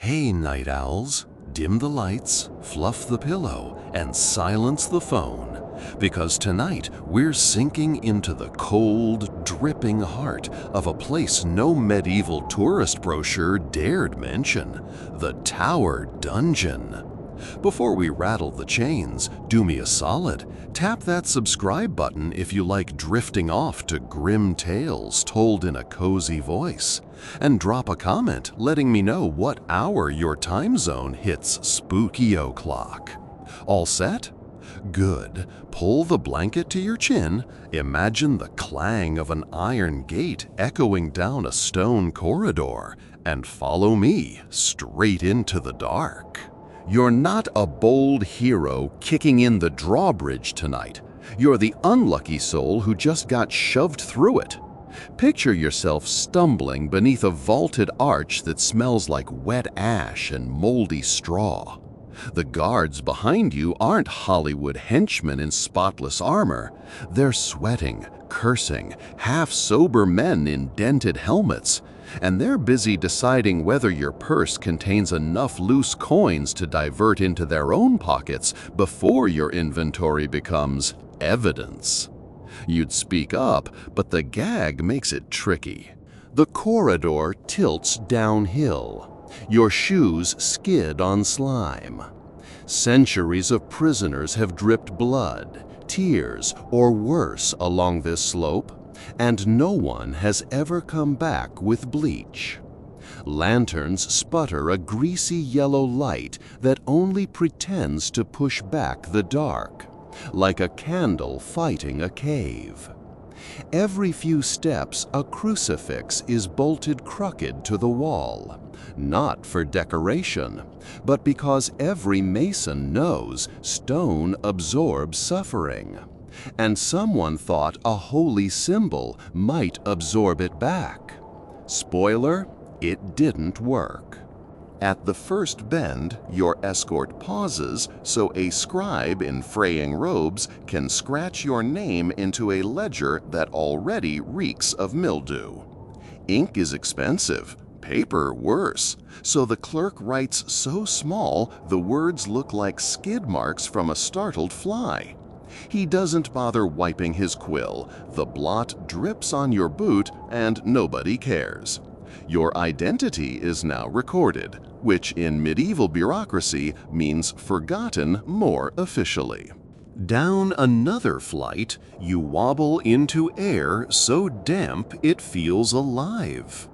Hey, night owls, dim the lights, fluff the pillow, and silence the phone, because tonight we're sinking into the cold, dripping heart of a place no medieval tourist brochure dared mention, the Tower Dungeon. Before we rattle the chains, do me a solid. Tap that subscribe button if you like drifting off to grim tales told in a cozy voice. And drop a comment letting me know what hour your time zone hits spooky o'clock. All set? Good. Pull the blanket to your chin, imagine the clang of an iron gate echoing down a stone corridor, and follow me straight into the dark. You're not a bold hero kicking in the drawbridge tonight. You're the unlucky soul who just got shoved through it. Picture yourself stumbling beneath a vaulted arch that smells like wet ash and moldy straw. The guards behind you aren't Hollywood henchmen in spotless armor. They're sweating, cursing, half-sober men in dented helmets, and they're busy deciding whether your purse contains enough loose coins to divert into their own pockets before your inventory becomes evidence. You'd speak up, but the gag makes it tricky. The corridor tilts downhill. Your shoes skid on slime. Centuries of prisoners have dripped blood, tears, or worse along this slope, and no one has ever come back with bleach. Lanterns sputter a greasy yellow light that only pretends to push back the dark, like a candle fighting a cave. Every few steps, a crucifix is bolted crooked to the wall, not for decoration, but because every mason knows stone absorbs suffering, and someone thought a holy symbol might absorb it back. Spoiler, it didn't work. At the first bend, your escort pauses so a scribe in fraying robes can scratch your name into a ledger that already reeks of mildew. Ink is expensive, paper worse, so the clerk writes so small the words look like skid marks from a startled fly. He doesn't bother wiping his quill, the blot drips on your boot, and nobody cares. Your identity is now recorded, which in medieval bureaucracy means forgotten more officially. Down another flight, you wobble into air so damp it feels alive.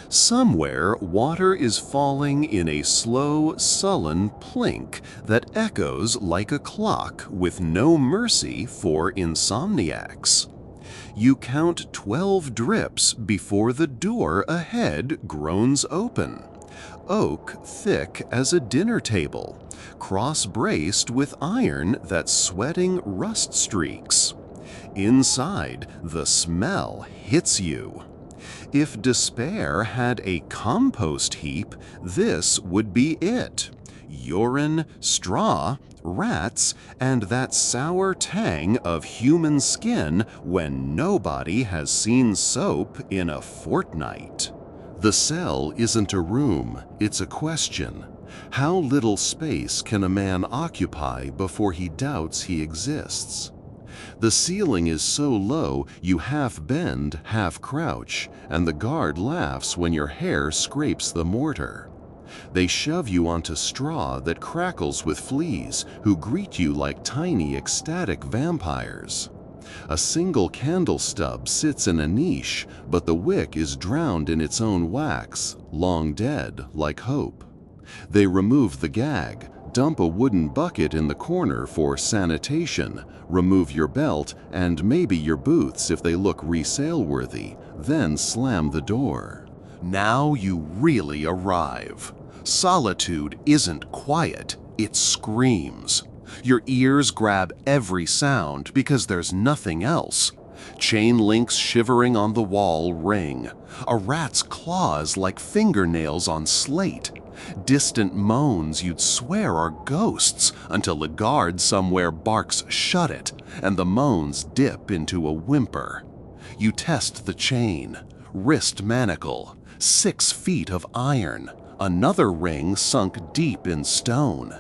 Somewhere, water is falling in a slow, sullen plink that echoes like a clock with no mercy for insomniacs. You count 12 drips before the door ahead groans open. Oak thick as a dinner table, cross-braced with iron that's sweating rust streaks. Inside, the smell hits you. If despair had a compost heap, this would be it. Urine, straw, rats, and that sour tang of human skin when nobody has seen soap in a fortnight. The cell isn't a room, it's a question. How little space can a man occupy before he doubts he exists? The ceiling is so low you half bend, half crouch, and the guard laughs when your hair scrapes the mortar. They shove you onto straw that crackles with fleas who greet you like tiny ecstatic vampires. A single candle stub sits in a niche, but the wick is drowned in its own wax, long dead like hope. They remove the gag, dump a wooden bucket in the corner for sanitation, remove your belt and maybe your boots if they look resale-worthy, then slam the door. Now you really arrive. Solitude isn't quiet, it screams. Your ears grab every sound because there's nothing else. Chain links shivering on the wall ring. A rat's claws like fingernails on slate. Distant moans you'd swear are ghosts until a guard somewhere barks "shut it," and the moans dip into a whimper. You test the chain. Wrist manacle. 6 feet of iron. Another ring sunk deep in stone.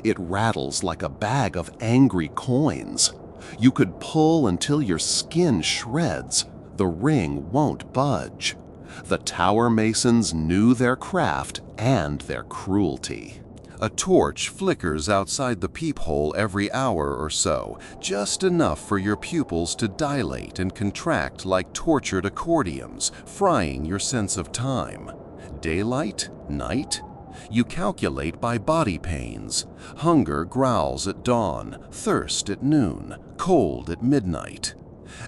It rattles like a bag of angry coins. You could pull until your skin shreds. The ring won't budge. The tower masons knew their craft and their cruelty. A torch flickers outside the peephole every hour or so, just enough for your pupils to dilate and contract like tortured accordions, frying your sense of time. Daylight? Night? You calculate by body pains. Hunger growls at dawn, thirst at noon, cold at midnight.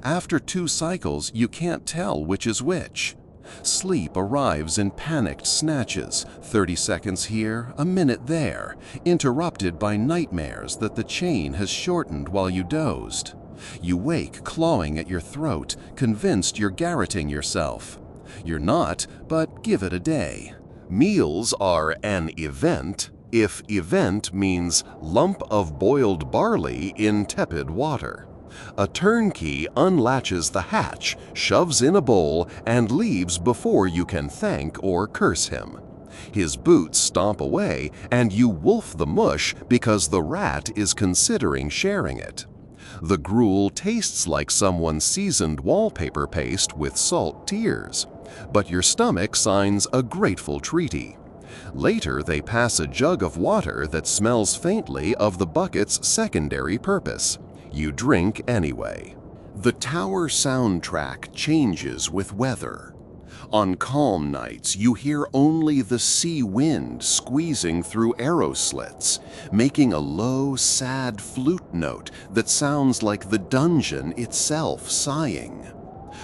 After 2 cycles, you can't tell which is which. Sleep arrives in panicked snatches, 30 seconds here, a minute there, interrupted by nightmares that the chain has shortened while you dozed. You wake clawing at your throat, convinced you're garroting yourself. You're not, but give it a day. Meals are an event if event means lump of boiled barley in tepid water. A turnkey unlatches the hatch, shoves in a bowl, and leaves before you can thank or curse him. His boots stomp away, and you wolf the mush because the rat is considering sharing it. The gruel tastes like someone's seasoned wallpaper paste with salt tears, but your stomach signs a grateful treaty. Later, they pass a jug of water that smells faintly of the bucket's secondary purpose. You drink anyway. The tower soundtrack changes with weather. On calm nights, you hear only the sea wind squeezing through arrow slits, making a low, sad flute note that sounds like the dungeon itself sighing.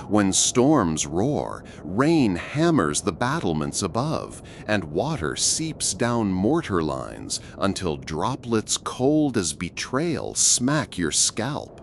When storms roar, rain hammers the battlements above, and water seeps down mortar lines until droplets cold as betrayal smack your scalp.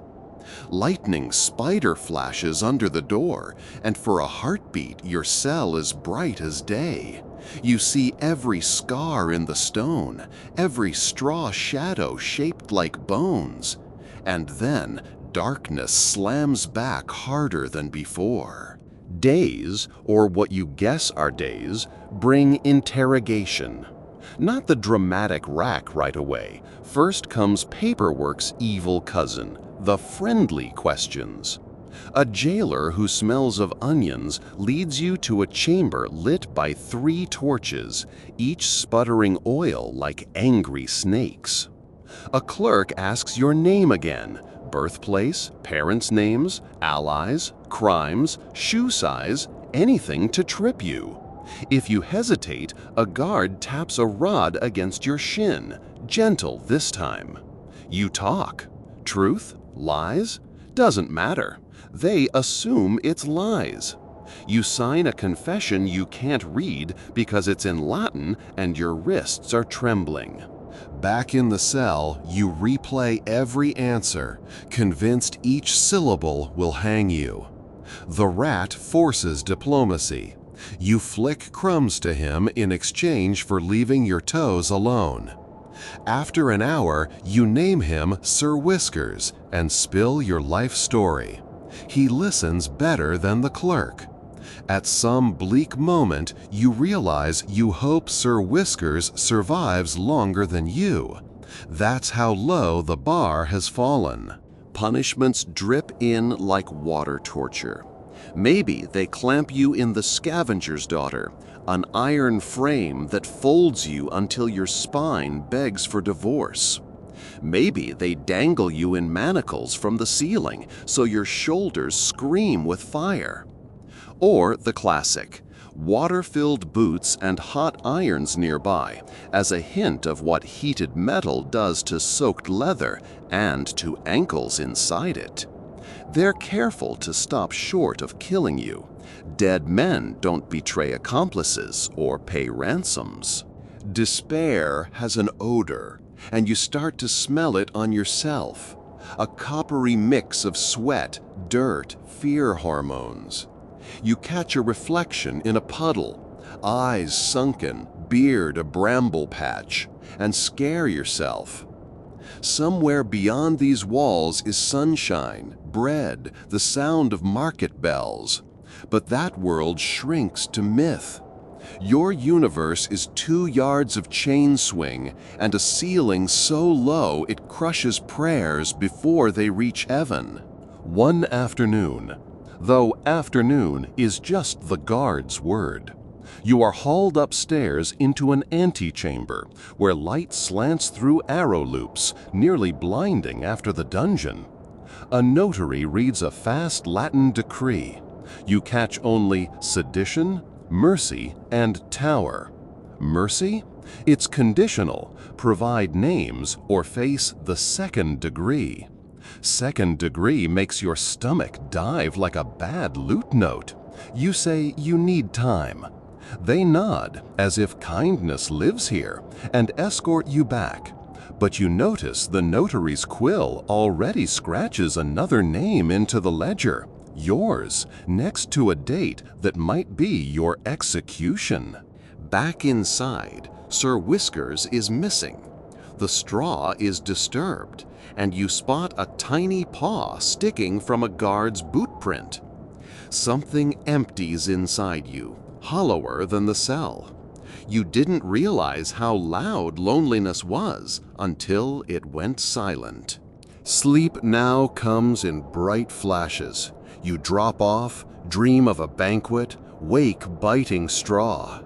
Lightning spider flashes under the door, and for a heartbeat your cell is bright as day. You see every scar in the stone, every straw shadow shaped like bones. And then darkness slams back harder than before. Days, or what you guess are days, bring interrogation. Not the dramatic rack right away. First comes paperwork's evil cousin, the friendly questions. A jailer who smells of onions leads you to a chamber lit by 3 torches, each sputtering oil like angry snakes. A clerk asks your name again, birthplace, parents' names, allies, crimes, shoe size, anything to trip you. If you hesitate, a guard taps a rod against your shin, gentle this time. You talk. Truth? Lies? Doesn't matter. They assume it's lies. You sign a confession you can't read because it's in Latin and your wrists are trembling. Back in the cell, you replay every answer, convinced each syllable will hang you. The rat forces diplomacy. You flick crumbs to him in exchange for leaving your toes alone. After an hour, you name him Sir Whiskers and spill your life story. He listens better than the clerk. At some bleak moment, you realize you hope Sir Whiskers survives longer than you. That's how low the bar has fallen. Punishments drip in like water torture. Maybe they clamp you in the scavenger's daughter, an iron frame that folds you until your spine begs for divorce. Maybe they dangle you in manacles from the ceiling so your shoulders scream with fire. Or the classic, water-filled boots and hot irons nearby as a hint of what heated metal does to soaked leather and to ankles inside it. They're careful to stop short of killing you. Dead men don't betray accomplices or pay ransoms. Despair has an odor, and you start to smell it on yourself. A coppery mix of sweat, dirt, fear hormones. You catch a reflection in a puddle, eyes sunken, beard a bramble patch, and scare yourself. Somewhere beyond these walls is sunshine, bread, the sound of market bells. But that world shrinks to myth. Your universe is 2 yards of chain swing and a ceiling so low it crushes prayers before they reach heaven. One afternoon, though afternoon is just the guard's word, you are hauled upstairs into an antechamber where light slants through arrow loops, nearly blinding after the dungeon. A notary reads a fast Latin decree. You catch only sedition, mercy, and tower. Mercy? It's conditional. Provide names or face the second degree. Second degree makes your stomach dive like a bad loot note. You say you need time. They nod, as if kindness lives here, and escort you back. But you notice the notary's quill already scratches another name into the ledger, yours, next to a date that might be your execution. Back inside, Sir Whiskers is missing. The straw is disturbed, and you spot a tiny paw sticking from a guard's boot print. Something empties inside you, hollower than the cell. You didn't realize how loud loneliness was until it went silent. Sleep now comes in bright flashes. You drop off, dream of a banquet, wake biting straw.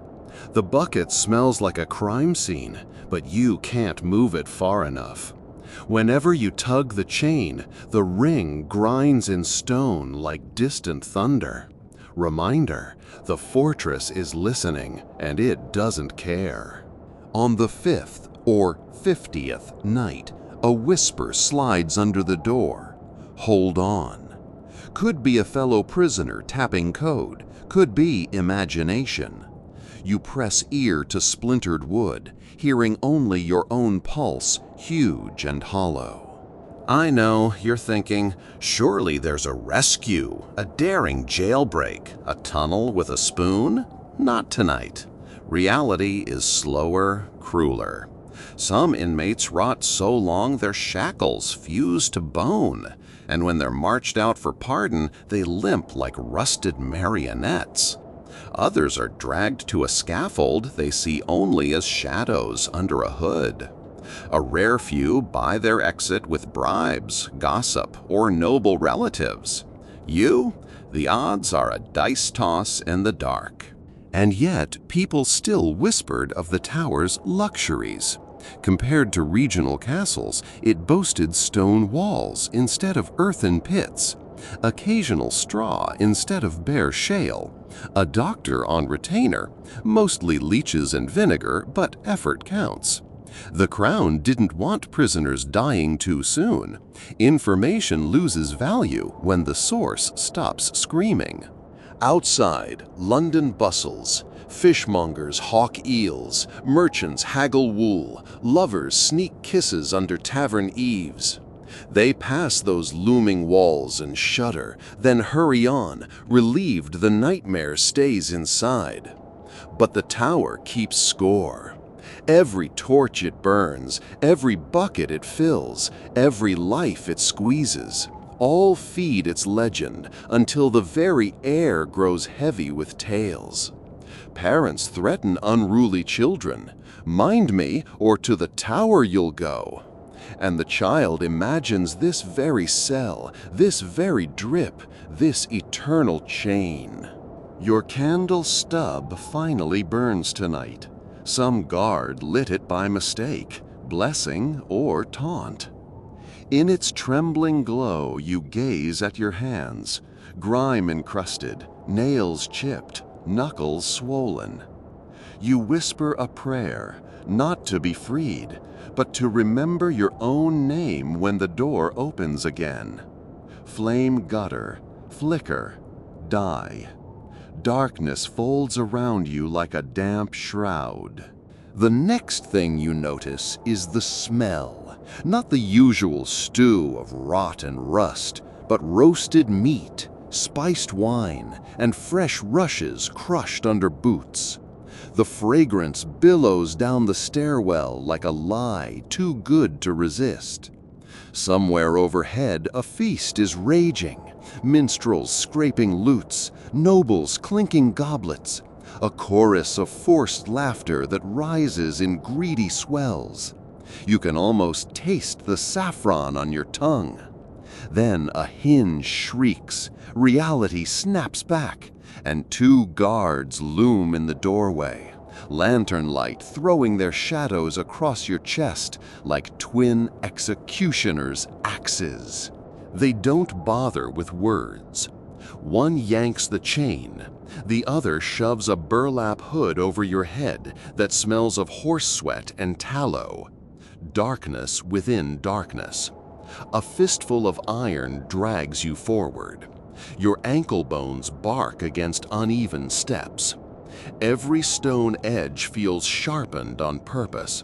The bucket smells like a crime scene, but you can't move it far enough. Whenever you tug the chain, the ring grinds in stone like distant thunder. Reminder, the fortress is listening and it doesn't care. On the 5th or 50th night, a whisper slides under the door. Hold on. Could be a fellow prisoner tapping code, could be imagination. You press ear to splintered wood, hearing only your own pulse, huge and hollow. I know, you're thinking, surely there's a rescue, a daring jailbreak, a tunnel with a spoon? Not tonight. Reality is slower, crueler. Some inmates rot so long their shackles fuse to bone, and when they're marched out for pardon, they limp like rusted marionettes. Others are dragged to a scaffold they see only as shadows under a hood. A rare few buy their exit with bribes, gossip, or noble relatives. You? The odds are a dice toss in the dark. And yet, people still whispered of the tower's luxuries. Compared to regional castles, it boasted stone walls instead of earthen pits, occasional straw instead of bare shale, a doctor on retainer, mostly leeches and vinegar, but effort counts. The Crown didn't want prisoners dying too soon. Information loses value when the source stops screaming. Outside, London bustles. Fishmongers hawk eels, merchants haggle wool, lovers sneak kisses under tavern eaves. They pass those looming walls and shudder, then hurry on, relieved the nightmare stays inside. But the tower keeps score. Every torch it burns, every bucket it fills, every life it squeezes, all feed its legend until the very air grows heavy with tales. Parents threaten unruly children, mind me or to the tower you'll go. And the child imagines this very cell, this very drip, this eternal chain. Your candle stub finally burns tonight. Some guard lit it by mistake, blessing or taunt. In its trembling glow you gaze at your hands, grime encrusted, nails chipped, knuckles swollen. You whisper a prayer, not to be freed, but to remember your own name when the door opens again. Flame gutter, flicker, die. Darkness folds around you like a damp shroud. The next thing you notice is the smell, not the usual stew of rot and rust, but roasted meat, spiced wine, and fresh rushes crushed under boots. The fragrance billows down the stairwell like a lie too good to resist. Somewhere overhead a feast is raging, minstrels scraping lutes, nobles clinking goblets. a chorus of forced laughter that rises in greedy swells. You can almost taste the saffron on your tongue. Then a hinge shrieks, reality snaps back, and two guards loom in the doorway, lantern light throwing their shadows across your chest like twin executioners' axes. They don't bother with words. One yanks the chain, the other shoves a burlap hood over your head that smells of horse sweat and tallow. Darkness within darkness. A fistful of iron drags you forward. Your ankle bones bark against uneven steps. Every stone edge feels sharpened on purpose.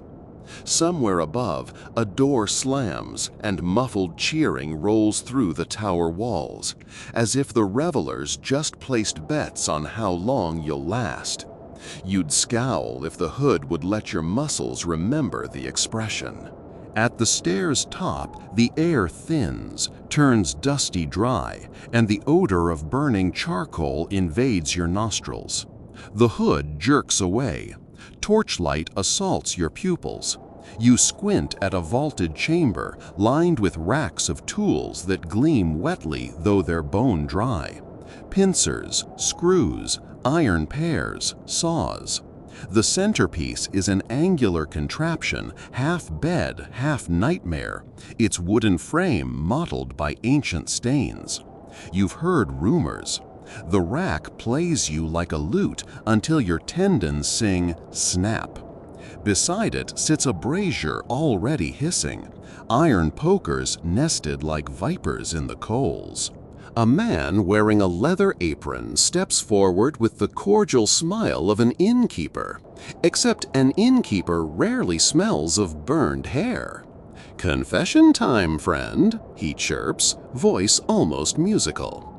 Somewhere above, a door slams and muffled cheering rolls through the tower walls, as if the revelers just placed bets on how long you'll last. You'd scowl if the hood would let your muscles remember the expression. At the stairs' top, the air thins, turns dusty dry, and the odor of burning charcoal invades your nostrils. The hood jerks away. Torchlight assaults your pupils. You squint at a vaulted chamber lined with racks of tools that gleam wetly though they're bone dry. Pincers, screws, iron pears, saws. The centerpiece is an angular contraption, half bed, half nightmare, its wooden frame mottled by ancient stains. You've heard rumors. The rack plays you like a lute until your tendons sing snap. Beside it sits a brazier already hissing, iron pokers nested like vipers in the coals. A man wearing a leather apron steps forward with the cordial smile of an innkeeper, except an innkeeper rarely smells of burned hair. "Confession time, friend," he chirps, voice almost musical.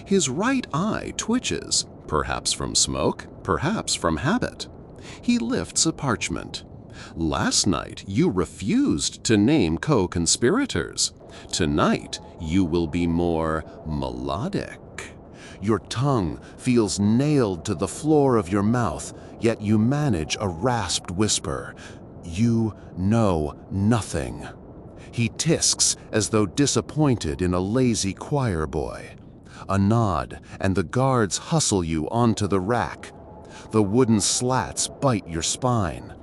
His right eye twitches, perhaps from smoke, perhaps from habit. He lifts a parchment. "Last night you refused to name co-conspirators. Tonight you will be more melodic. Your tongue feels nailed to the floor of your mouth, yet you manage a rasped whisper. You know nothing." He tisks as though disappointed in a lazy choir boy. A nod, and the guards hustle you onto the rack. The wooden slats bite your spine.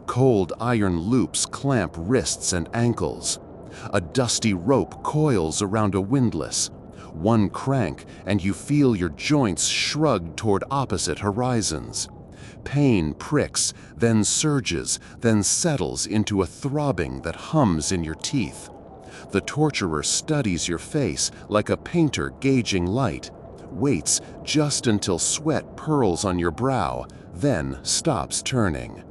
Cold iron loops clamp wrists and ankles. A dusty rope coils around a windlass. One crank, and you feel your joints shrug toward opposite horizons. Pain pricks, then surges, then settles into a throbbing that hums in your teeth. The torturer studies your face like a painter gauging light, waits just until sweat pearls on your brow, then stops turning.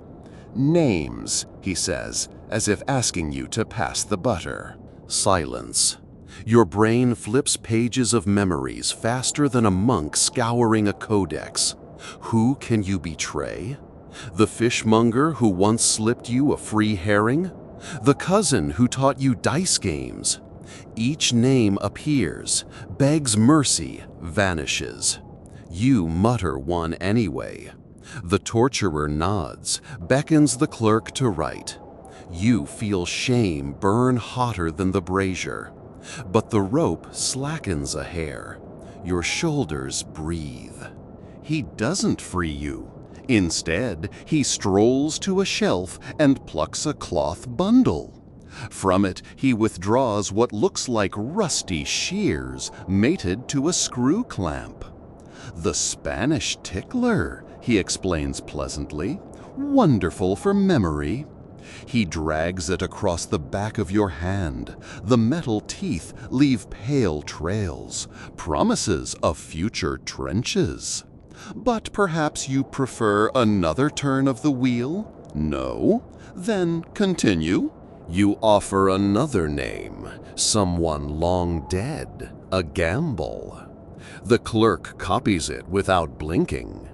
"Names," he says, as if asking you to pass the butter. Silence. Your brain flips pages of memories faster than a monk scouring a codex. Who can you betray? The fishmonger who once slipped you a free herring? The cousin who taught you dice games? Each name appears, begs mercy, vanishes. You mutter one anyway. The torturer nods, beckons the clerk to write. You feel shame burn hotter than the brazier. But the rope slackens a hair. Your shoulders breathe. He doesn't free you. Instead, he strolls to a shelf and plucks a cloth bundle. From it, he withdraws what looks like rusty shears mated to a screw clamp. "The Spanish tickler," he explains pleasantly. "Wonderful for memory." He drags it across the back of your hand. The metal teeth leave pale trails, promises of future trenches. But perhaps you prefer another turn of the wheel? No? Then continue. You offer another name, someone long dead, a gamble. The clerk copies it without blinking.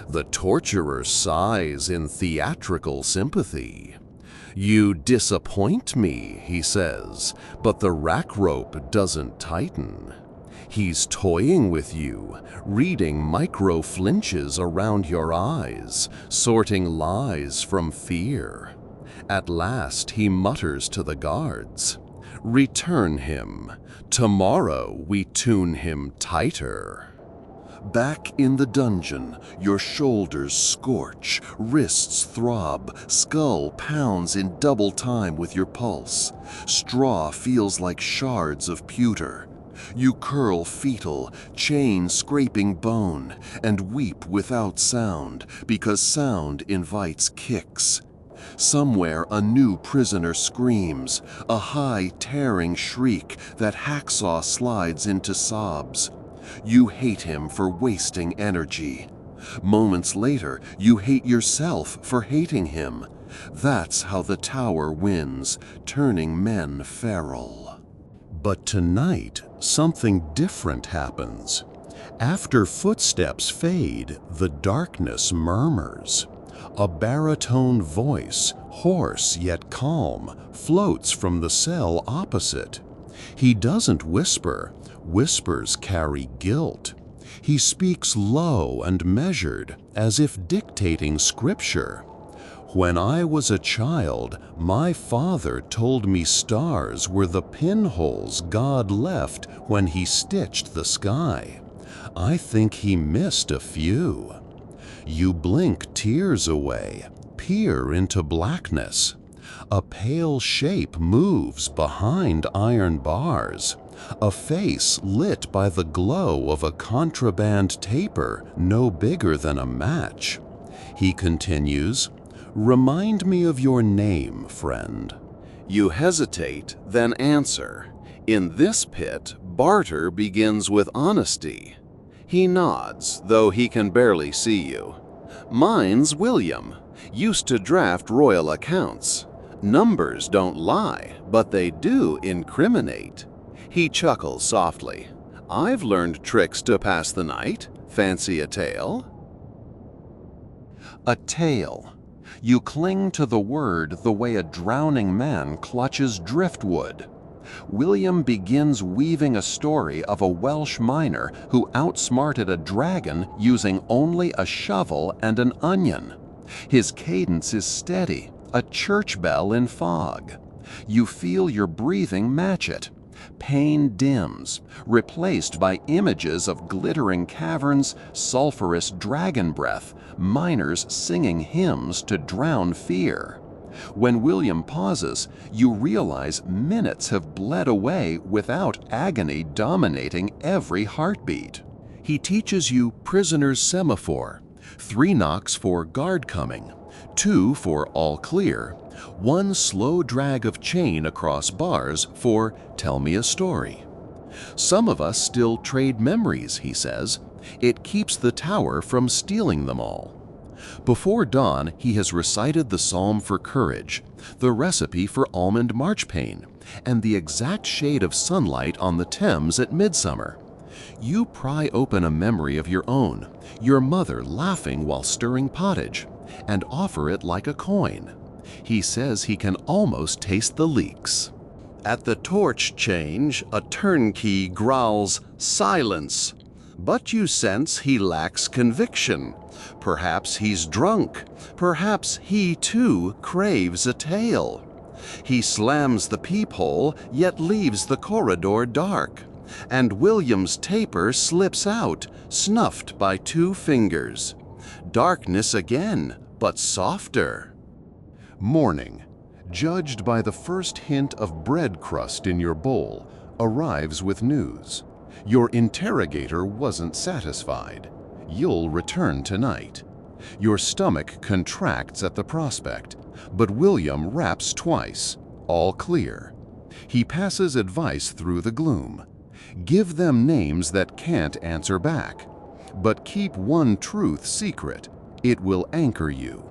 The torturer sighs in theatrical sympathy. "You disappoint me," he says, but the rack rope doesn't tighten. He's toying with you, reading micro flinches around your eyes, sorting lies from fear. At last he mutters to the guards, "Return him. Tomorrow we tune him tighter." Back in the dungeon, your shoulders scorch, wrists throb, skull pounds in double time with your pulse. Straw feels like shards of pewter. You curl fetal, chain scraping bone, and weep without sound because sound invites kicks. Somewhere a new prisoner screams, a high tearing shriek that hacksaw slides into sobs. You hate him for wasting energy. Moments later, you hate yourself for hating him. That's how the tower wins, turning men feral. But tonight, something different happens. After footsteps fade, the darkness murmurs. A baritone voice, hoarse yet calm, floats from the cell opposite. He doesn't whisper. Whispers carry guilt. He speaks low and measured, as if dictating scripture. "When I was a child, my father told me stars were the pinholes God left when he stitched the sky. I think he missed a few." You blink tears away, peer into blackness. A pale shape moves behind iron bars. A face lit by the glow of a contraband taper no bigger than a match. He continues, "Remind me of your name, friend." You hesitate, then answer. In this pit, barter begins with honesty. He nods, though he can barely see you. "Mine's William. Used to draft royal accounts. Numbers don't lie, but they do incriminate." He chuckles softly. "I've learned tricks to pass the night. Fancy a tale?" A tale. You cling to the word the way a drowning man clutches driftwood. William begins weaving a story of a Welsh miner who outsmarted a dragon using only a shovel and an onion. His cadence is steady, a church bell in fog. You feel your breathing match it. Pain dims, replaced by images of glittering caverns, sulphurous dragon breath, miners singing hymns to drown fear. When William pauses, you realize minutes have bled away without agony dominating every heartbeat. He teaches you prisoner's semaphore, 3 knocks for guard coming, 2 for all clear, 1 slow drag of chain across bars for tell me a story. Some of us still trade memories, he says. It keeps the tower from stealing them all. Before dawn, he has recited the psalm for courage, the recipe for almond marchpane, and the exact shade of sunlight on the Thames at midsummer. You pry open a memory of your own, your mother laughing while stirring pottage, and offer it like a coin. He says he can almost taste the leaks. At the torch change, a turnkey growls, "Silence!" But you sense he lacks conviction. Perhaps he's drunk. Perhaps he, too, craves a tale. He slams the peephole, yet leaves the corridor dark. And William's taper slips out, snuffed by 2 fingers. Darkness again, but softer. Morning, judged by the first hint of bread crust in your bowl, arrives with news. Your interrogator wasn't satisfied. You'll return tonight. Your stomach contracts at the prospect, but William raps twice, all clear. He passes advice through the gloom. Give them names that can't answer back, but keep one truth secret. It will anchor you.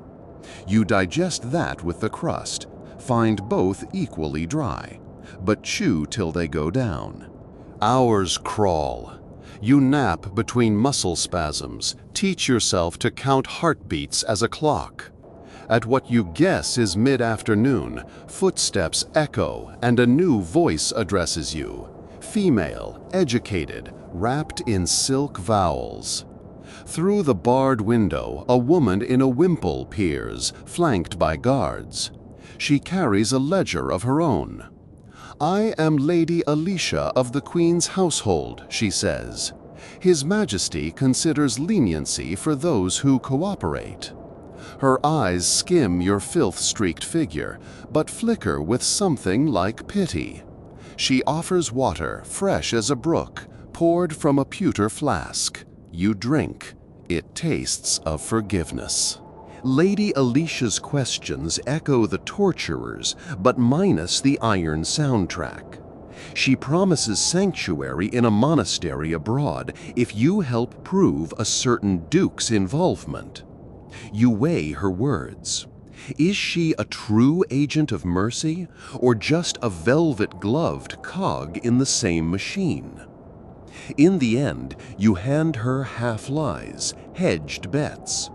You digest that with the crust, find both equally dry, but chew till they go down. Hours crawl. You nap between muscle spasms, teach yourself to count heartbeats as a clock. At what you guess is mid-afternoon, footsteps echo and a new voice addresses you. female, educated, wrapped in silk vowels. Through the barred window, a woman in a wimple peers, flanked by guards. She carries a ledger of her own. "I am Lady Alicia of the Queen's household," she says. "His Majesty considers leniency for those who cooperate." Her eyes skim your filth-streaked figure, but flicker with something like pity. She offers water, fresh as a brook, poured from a pewter flask. You drink. It tastes of forgiveness. Lady Alicia's questions echo the torturers, but minus the iron soundtrack. She promises sanctuary in a monastery abroad if you help prove a certain duke's involvement. You weigh her words. Is she a true agent of mercy, or just a velvet-gloved cog in the same machine? In the end, you hand her half-lies, hedged bets.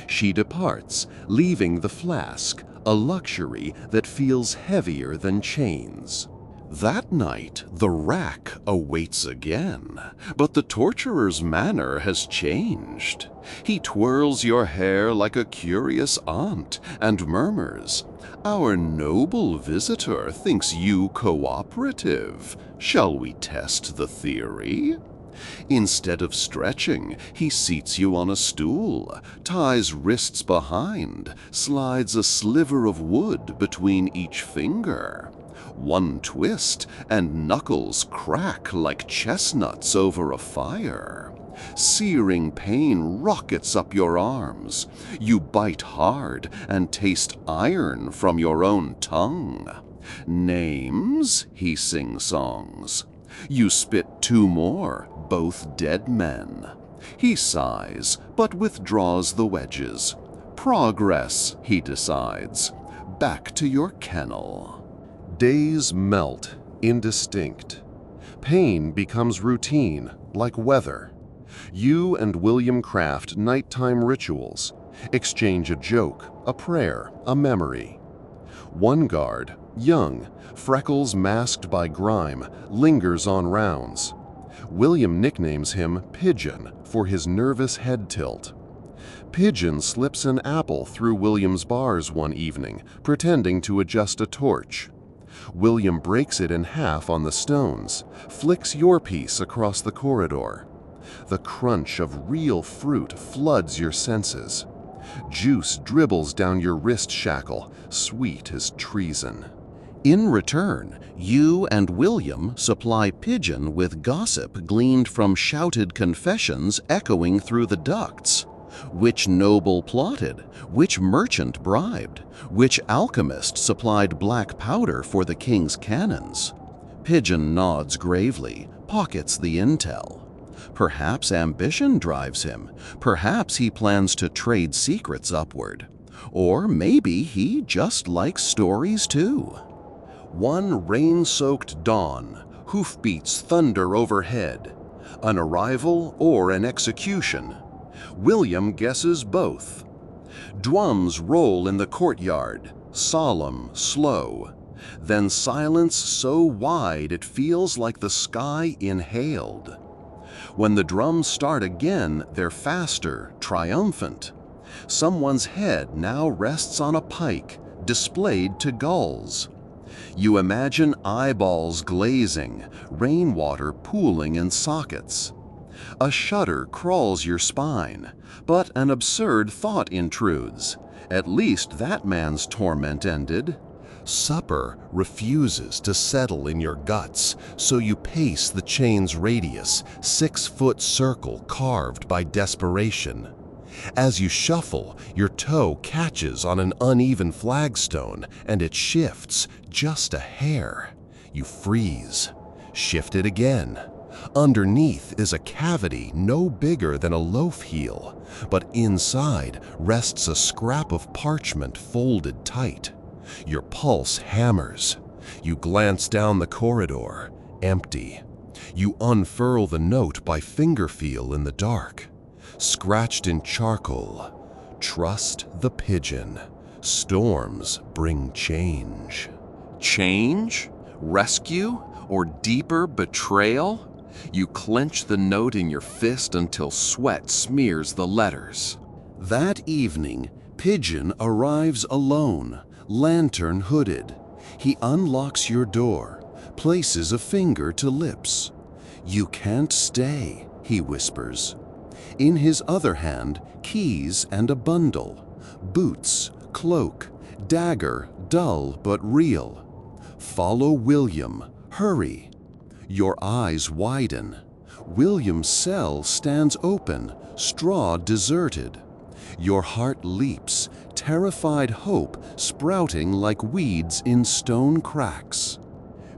She departs, leaving the flask, a luxury that feels heavier than chains. That night, the rack awaits again, but the torturer's manner has changed. He twirls your hair like a curious aunt and murmurs, "Our noble visitor thinks you cooperative. Shall we test the theory?" Instead of stretching, he seats you on a stool, ties wrists behind, slides a sliver of wood between each finger. One twist, and knuckles crack like chestnuts over a fire. Searing pain rockets up your arms. You bite hard and taste iron from your own tongue. "Names?" he sing-songs. You spit two more, both dead men. He sighs, but withdraws the wedges. "Progress," he decides. "Back to your kennel." Days melt, indistinct. Pain becomes routine, like weather. You and William craft nighttime rituals, exchange a joke, a prayer, a memory. One guard, young, freckles masked by grime, lingers on rounds. William nicknames him Pigeon for his nervous head tilt. Pigeon slips an apple through William's bars one evening, pretending to adjust a torch. William breaks it in half on the stones, flicks your piece across the corridor. The crunch of real fruit floods your senses. Juice dribbles down your wrist shackle, sweet as treason. In return, you and William supply Pigeon with gossip gleaned from shouted confessions echoing through the ducts. Which noble plotted? Which merchant bribed? Which alchemist supplied black powder for the king's cannons? Pigeon nods gravely, pockets the intel. Perhaps ambition drives him. Perhaps he plans to trade secrets upward. Or maybe he just likes stories too. One rain-soaked dawn, hoofbeats thunder overhead. An arrival or an execution. William guesses both. Drums roll in the courtyard, solemn, slow. Then silence so wide it feels like the sky inhaled. When the drums start again, they're faster, triumphant. Someone's head now rests on a pike, displayed to gulls. You imagine eyeballs glazing, rainwater pooling in sockets. A shudder crawls your spine, but an absurd thought intrudes. At least that man's torment ended. Supper refuses to settle in your guts, so you pace the chain's radius, 6-foot circle carved by desperation. As you shuffle, your toe catches on an uneven flagstone, and it shifts just a hair. You freeze. Shift it again. Underneath is a cavity no bigger than a loaf heel, but inside rests a scrap of parchment folded tight. Your pulse hammers. You glance down the corridor, empty. You unfurl the note by finger feel in the dark. Scratched in charcoal, "Trust the pigeon. Storms bring change." Change? Rescue? or deeper betrayal? You clench the note in your fist until sweat smears the letters. That evening, Pigeon arrives alone, lantern hooded. He unlocks your door, places a finger to lips. "You can't stay," he whispers. In his other hand, keys and a bundle. Boots, cloak, dagger, dull but real. "Follow William, hurry." Your eyes widen. William's cell stands open, straw deserted. Your heart leaps, terrified hope sprouting like weeds in stone cracks.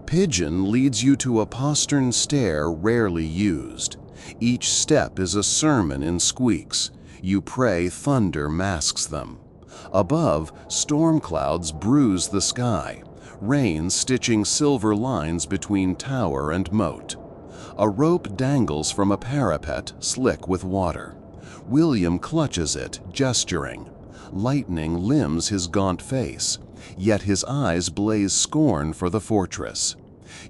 Pigeon leads you to a postern stair rarely used. Each step is a sermon in squeaks. You pray thunder masks them. Above, storm clouds bruise the sky, rain stitching silver lines between tower and moat. A rope dangles from a parapet, slick with water. William clutches it, gesturing. Lightning limbs his gaunt face, yet his eyes blaze scorn for the fortress.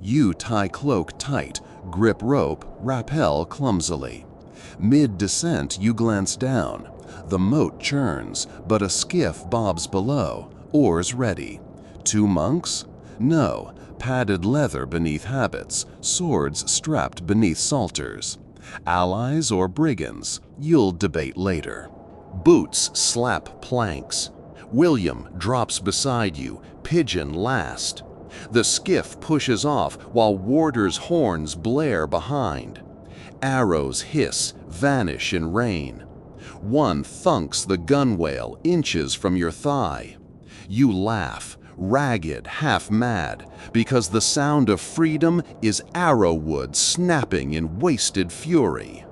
You tie cloak tight, grip rope, rappel clumsily. Mid-descent, you glance down. The moat churns, but a skiff bobs below, oars ready. 2 monks? No, padded leather beneath habits, swords strapped beneath salters. Allies or brigands? You'll debate later. Boots slap planks. William drops beside you, Pigeon last. The skiff pushes off while warders' horns blare behind. Arrows hiss, vanish in rain. One thunks the gunwale inches from your thigh. You laugh, ragged, half mad, because the sound of freedom is arrowwood snapping in wasted fury.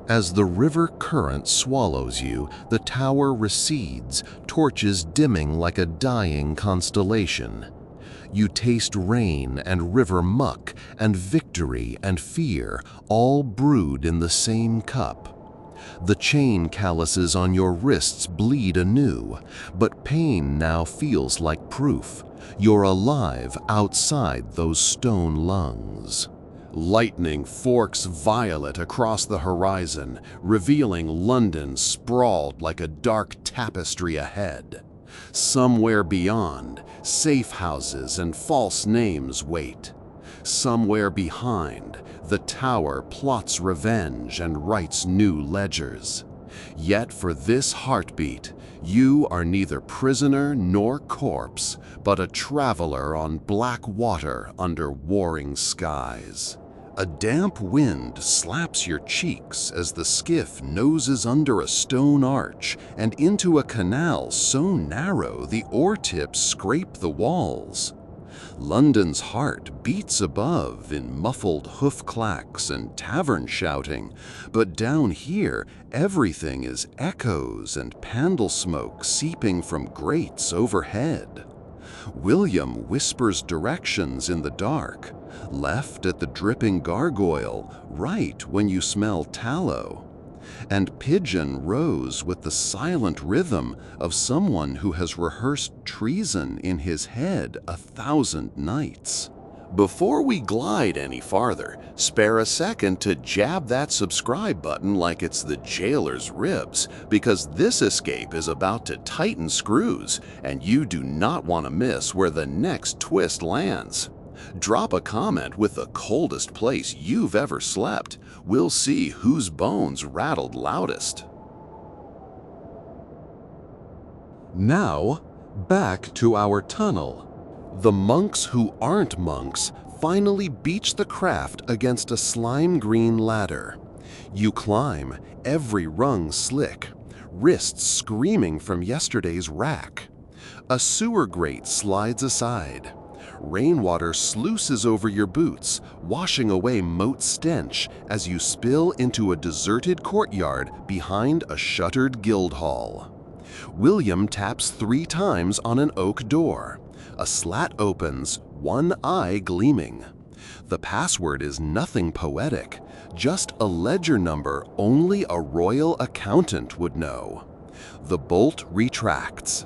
As the river current swallows you, the tower recedes, torches dimming like a dying constellation. You taste rain and river muck and victory and fear, all brewed in the same cup. The chain calluses on your wrists bleed anew, but pain now feels like proof. You're alive outside those stone lungs. Lightning forks violet across the horizon, revealing London sprawled like a dark tapestry ahead. Somewhere beyond, safe houses and false names wait. Somewhere behind, the tower plots revenge and writes new ledgers. Yet for this heartbeat, you are neither prisoner nor corpse, but a traveler on black water under warring skies. A damp wind slaps your cheeks as the skiff noses under a stone arch and into a canal so narrow the oar tips scrape the walls. London's heart beats above in muffled hoof clacks and tavern shouting, but down here everything is echoes and candle smoke seeping from grates overhead. William whispers directions in the dark, left at the dripping gargoyle, right when you smell tallow. And Pigeon rose with the silent rhythm of someone who has rehearsed treason in his head 1,000 nights. Before we glide any farther, spare a second to jab that subscribe button like it's the jailer's ribs, because this escape is about to tighten screws, and you do not want to miss where the next twist lands. Drop a comment with the coldest place you've ever slept. We'll see whose bones rattled loudest. Now, back to our tunnel. The monks who aren't monks finally beach the craft against a slime-green ladder. You climb, every rung slick, wrists screaming from yesterday's rack. A sewer grate slides aside. Rainwater sluices over your boots, washing away moat stench as you spill into a deserted courtyard behind a shuttered guild hall. William taps 3 times on an oak door. A slat opens, one eye gleaming. The password is nothing poetic, just a ledger number only a royal accountant would know. The bolt retracts.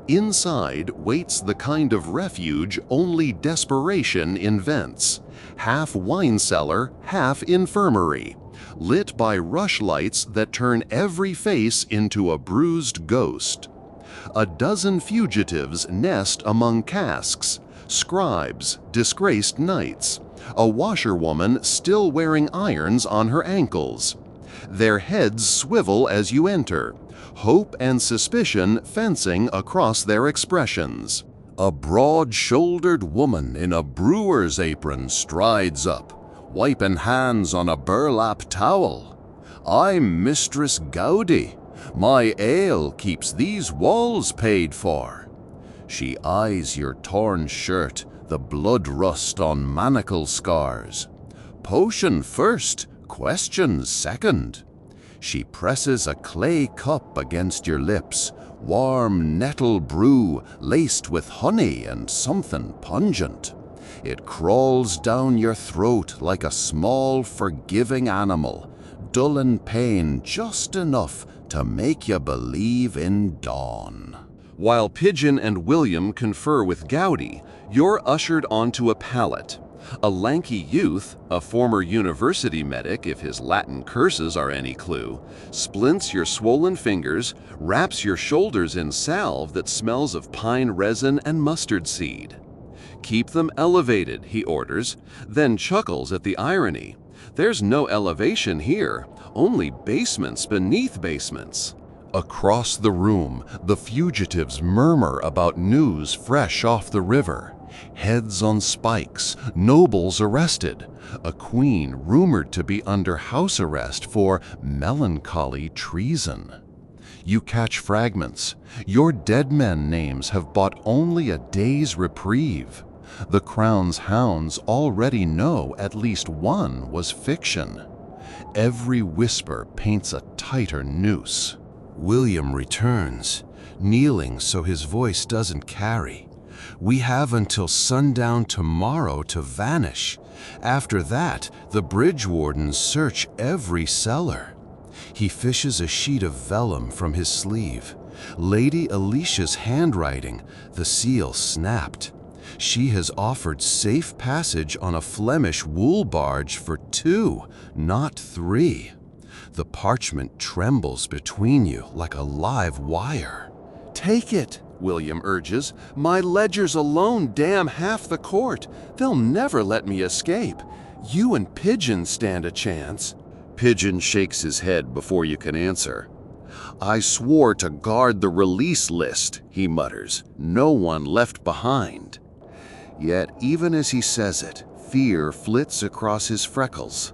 Inside waits the kind of refuge only desperation invents. Half wine cellar, half infirmary, lit by rushlights that turn every face into a bruised ghost. A dozen fugitives nest among casks, scribes, disgraced knights, a washerwoman still wearing irons on her ankles. Their heads swivel as you enter, hope and suspicion fencing across their expressions. A broad-shouldered woman in a brewer's apron strides up, wiping hands on a burlap towel. "I'm Mistress Gowdy. My ale keeps these walls paid for." She eyes your torn shirt, the blood rust on manacle scars. "Potion first, questions second." She presses a clay cup against your lips, warm nettle brew laced with honey and something pungent. It crawls down your throat like a small, forgiving animal, dulling pain just enough to make you believe in dawn. While Pigeon and William confer with Gowdy, you're ushered onto a pallet. A lanky youth, a former university medic if his Latin curses are any clue, splints your swollen fingers, wraps your shoulders in salve that smells of pine resin and mustard seed. "Keep them elevated," he orders, then chuckles at the irony. "There's no elevation here, only basements beneath basements." Across the room, the fugitives murmur about news fresh off the river. Heads on spikes, nobles arrested, a queen rumored to be under house arrest for melancholy treason. You catch fragments. Your dead men names have bought only a day's reprieve. The crown's hounds already know at least one was fiction. Every whisper paints a tighter noose. William returns, kneeling so his voice doesn't carry. "We have until sundown tomorrow to vanish. After that, the bridge wardens search every cellar." He fishes a sheet of vellum from his sleeve. Lady Alicia's handwriting, the seal snapped. She has offered safe passage on a Flemish wool barge for 2, not 3. The parchment trembles between you like a live wire. "Take it," William urges. "My ledgers alone damn half the court. They'll never let me escape. You and Pigeon stand a chance." Pigeon shakes his head before you can answer. "I swore to guard the release list," he mutters. "No one left behind." Yet even as he says it, fear flits across his freckles.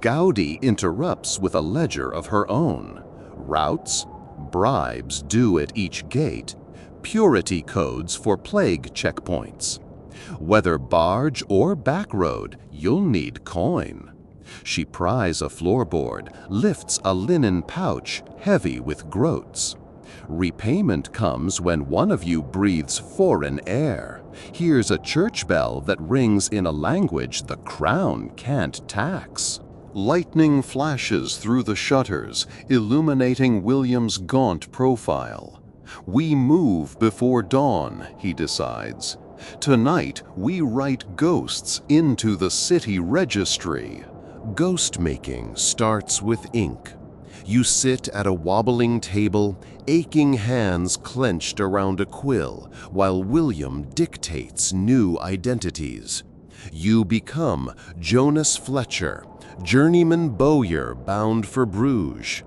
Gowdy interrupts with a ledger of her own. Routes, bribes due at each gate, purity codes for plague checkpoints. Whether barge or back road, you'll need coin. She pries a floorboard, lifts a linen pouch heavy with groats. Repayment comes when one of you breathes foreign air, hears a church bell that rings in a language the crown can't tax. Lightning flashes through the shutters, illuminating William's gaunt profile. "We move before dawn," he decides. "Tonight we write ghosts into the city registry." Ghost making starts with ink. You sit at a wobbling table, aching hands clenched around a quill, while William dictates new identities. You become Jonas Fletcher, journeyman bowyer bound for Bruges.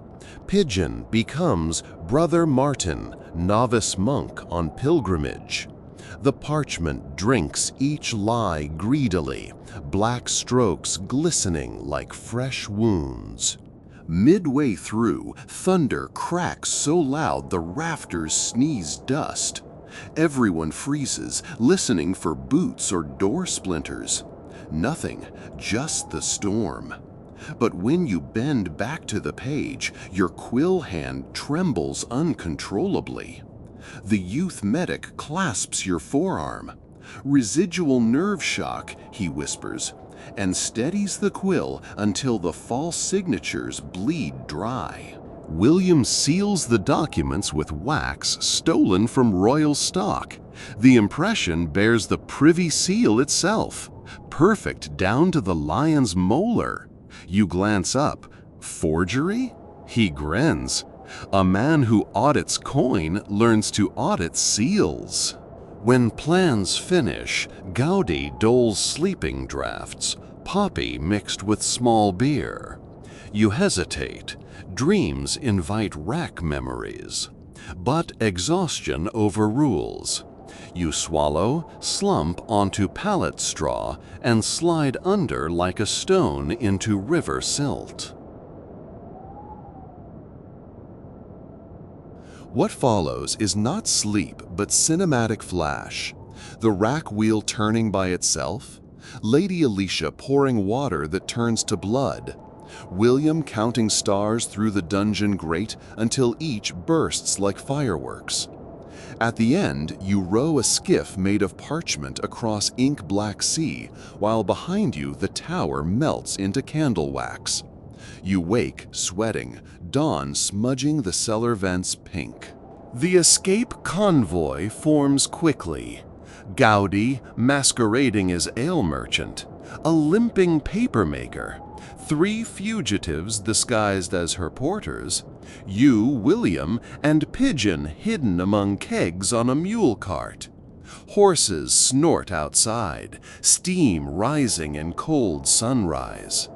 Pigeon becomes Brother Martin, novice monk on pilgrimage. The parchment drinks each lie greedily, black strokes glistening like fresh wounds. Midway through, thunder cracks so loud the rafters sneeze dust. Everyone freezes, listening for boots or door splinters. Nothing, just the storm. But when you bend back to the page, your quill hand trembles uncontrollably. The youth medic clasps your forearm. "Residual nerve shock," he whispers, and steadies the quill until the false signatures bleed dry. William seals the documents with wax stolen from royal stock. The impression bears the privy seal itself, perfect down to the lion's molar. You glance up. Forgery? He grins. A man who audits coin learns to audit seals. When plans finish, Gaudi doles sleeping draughts, poppy mixed with small beer. You hesitate. Dreams invite rack memories. But exhaustion overrules. You swallow, slump onto pallet straw, and slide under like a stone into river silt. What follows is not sleep, but cinematic flash. The rack wheel turning by itself, Lady Alicia pouring water that turns to blood, William counting stars through the dungeon grate until each bursts like fireworks. At the end, you row a skiff made of parchment across ink-black sea, while behind you the tower melts into candle wax. You wake, sweating, dawn smudging the cellar vents pink. The escape convoy forms quickly. Gaudi, masquerading as ale merchant, a limping papermaker, 3 fugitives disguised as her porters, you, William, and Pigeon hidden among kegs on a mule cart. Horses snort outside, steam rising in cold sunrise.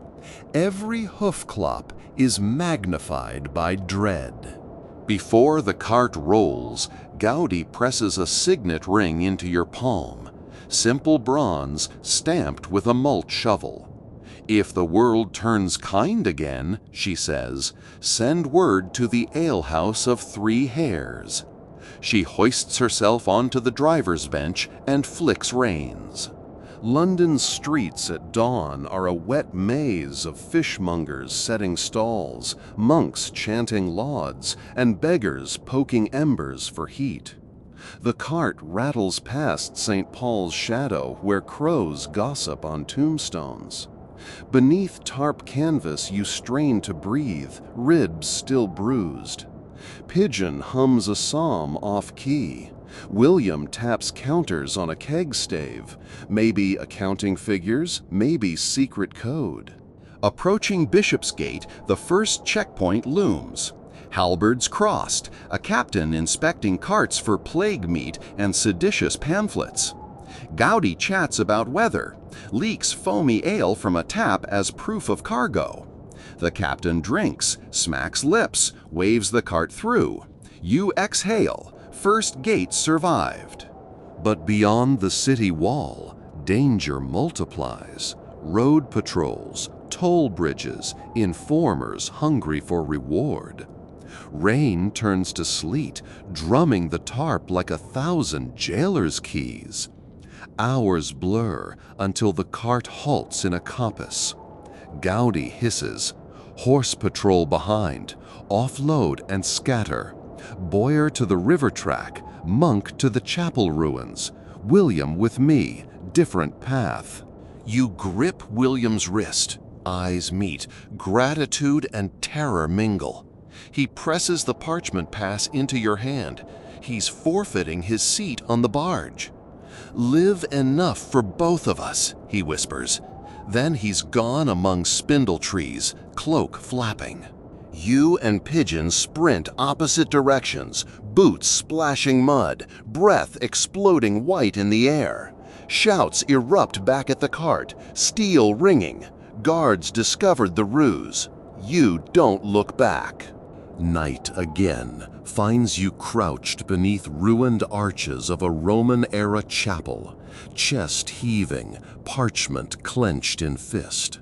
Every hoof clop is magnified by dread. Before the cart rolls, Gaudi presses a signet ring into your palm, simple bronze stamped with a malt shovel. If the world turns kind again, she says, send word to the alehouse of 3 hares. She hoists herself onto the driver's bench and flicks reins. London's streets at dawn are a wet maze of fishmongers setting stalls, monks chanting lauds, and beggars poking embers for heat. The cart rattles past St. Paul's shadow where crows gossip on tombstones. Beneath tarp canvas you strain to breathe, ribs still bruised. Pigeon hums a psalm off-key. William taps counters on a keg stave, maybe accounting figures, maybe secret code. Approaching Bishopsgate, the first checkpoint looms. Halberds crossed, a captain inspecting carts for plague meat and seditious pamphlets. Gaudi chats about weather, leaks foamy ale from a tap as proof of cargo. The captain drinks, smacks lips, waves the cart through. You exhale, first gate survived. But beyond the city wall, danger multiplies. Road patrols, toll bridges, informers hungry for reward. Rain turns to sleet, drumming the tarp like 1,000 jailer's keys. Hours blur until the cart halts in a coppice. Gaudi hisses. Horse patrol behind. Offload and scatter. Bowyer to the river track. Monk to the chapel ruins. William with me. Different path. You grip William's wrist. Eyes meet. Gratitude and terror mingle. He presses the parchment pass into your hand. He's forfeiting his seat on the barge. Live enough for both of us, he whispers. Then he's gone among spindle trees, cloak flapping. You and Pigeon sprint opposite directions, boots splashing mud, breath exploding white in the air. Shouts erupt back at the cart, steel ringing. Guards discovered the ruse. You don't look back. Night again finds you crouched beneath ruined arches of a Roman-era chapel, chest heaving, parchment clenched in fist.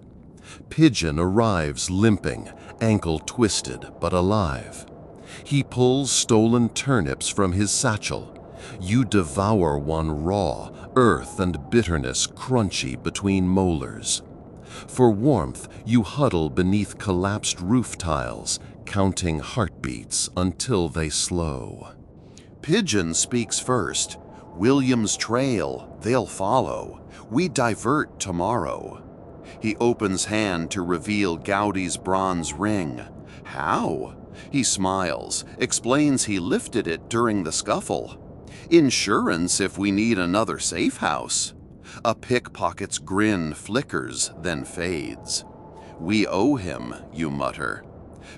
Pigeon arrives limping, ankle twisted but alive. He pulls stolen turnips from his satchel. You devour one raw, earth and bitterness crunchy between molars. For warmth, you huddle beneath collapsed roof tiles, counting heartbeats until they slow. Pigeon speaks first. William's trail, they'll follow. We divert tomorrow. He opens hand to reveal Gaudi's bronze ring. How? He smiles, explains he lifted it during the scuffle. Insurance if we need another safe house. A pickpocket's grin flickers, then fades. We owe him, you mutter.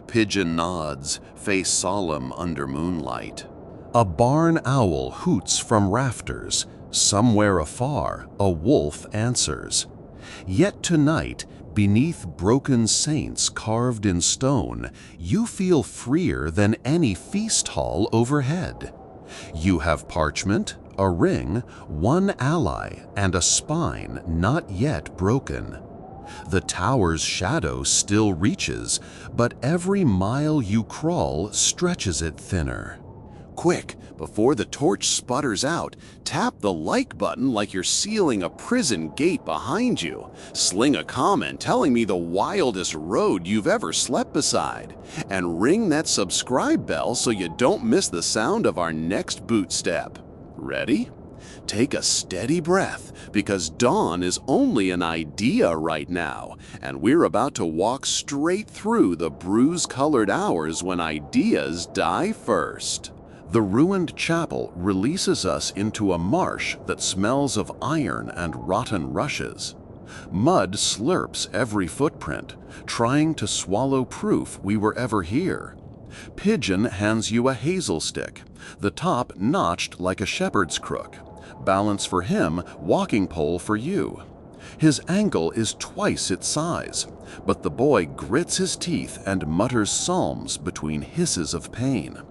Pigeon nods, face solemn under moonlight. A barn owl hoots from rafters. Somewhere afar, a wolf answers. Yet tonight, beneath broken saints carved in stone, you feel freer than any feast hall overhead. You have parchment, a ring, one ally, and a spine not yet broken. The tower's shadow still reaches, but every mile you crawl stretches it thinner. Quick, before the torch sputters out, tap the like button like you're sealing a prison gate behind you. Sling a comment telling me the wildest road you've ever slept beside. And ring that subscribe bell so you don't miss the sound of our next boot step. Ready? Take a steady breath, because dawn is only an idea right now, and we're about to walk straight through the bruise-colored hours when ideas die first. The ruined chapel releases us into a marsh that smells of iron and rotten rushes. Mud slurps every footprint, trying to swallow proof we were ever here. Pigeon hands you a hazel stick, the top notched like a shepherd's crook. Balance for him, walking pole for you. His ankle is twice its size, but the boy grits his teeth and mutters psalms between hisses of pain.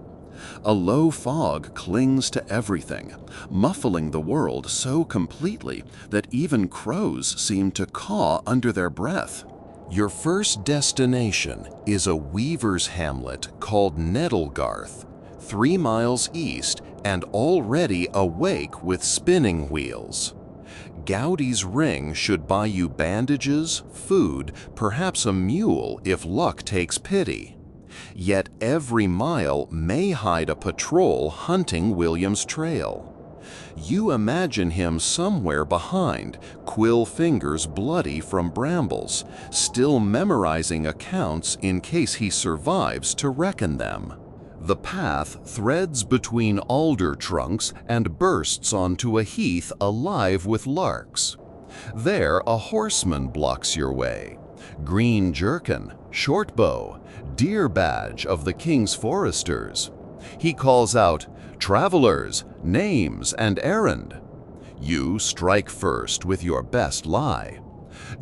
A low fog clings to everything, muffling the world so completely that even crows seem to caw under their breath. Your first destination is a weaver's hamlet called Nettlegarth, 3 miles east and already awake with spinning wheels. Gowdy's ring should buy you bandages, food, perhaps a mule if luck takes pity. Yet every mile may hide a patrol hunting William's trail. You imagine him somewhere behind, quill fingers bloody from brambles, still memorizing accounts in case he survives to reckon them. The path threads between alder trunks and bursts onto a heath alive with larks. There a horseman blocks your way. Green jerkin, short bow, deer badge of the king's foresters. He calls out, "Travelers, names and errand." You strike first with your best lie.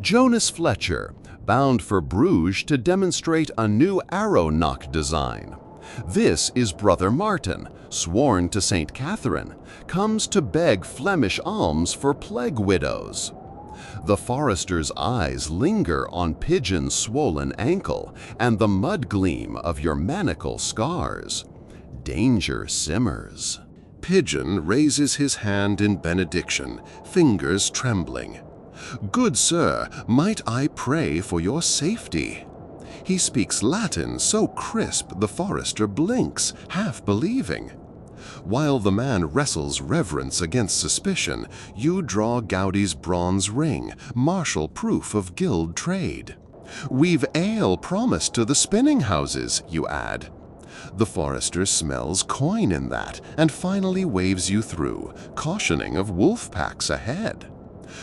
Jonas Fletcher, bound for Bruges to demonstrate a new arrow nock design. This is Brother Martin, sworn to St. Catherine, comes to beg Flemish alms for plague widows. The forester's eyes linger on Pigeon's swollen ankle and the mud gleam of your manacle scars. Danger simmers. Pigeon raises his hand in benediction, fingers trembling. "Good sir, might I pray for your safety?" He speaks Latin so crisp the forester blinks, half believing. While the man wrestles reverence against suspicion, you draw Gowdy's bronze ring, martial proof of guild trade. "We've ale promised to the spinning houses," you add. The forester smells coin in that and finally waves you through, cautioning of wolf packs ahead.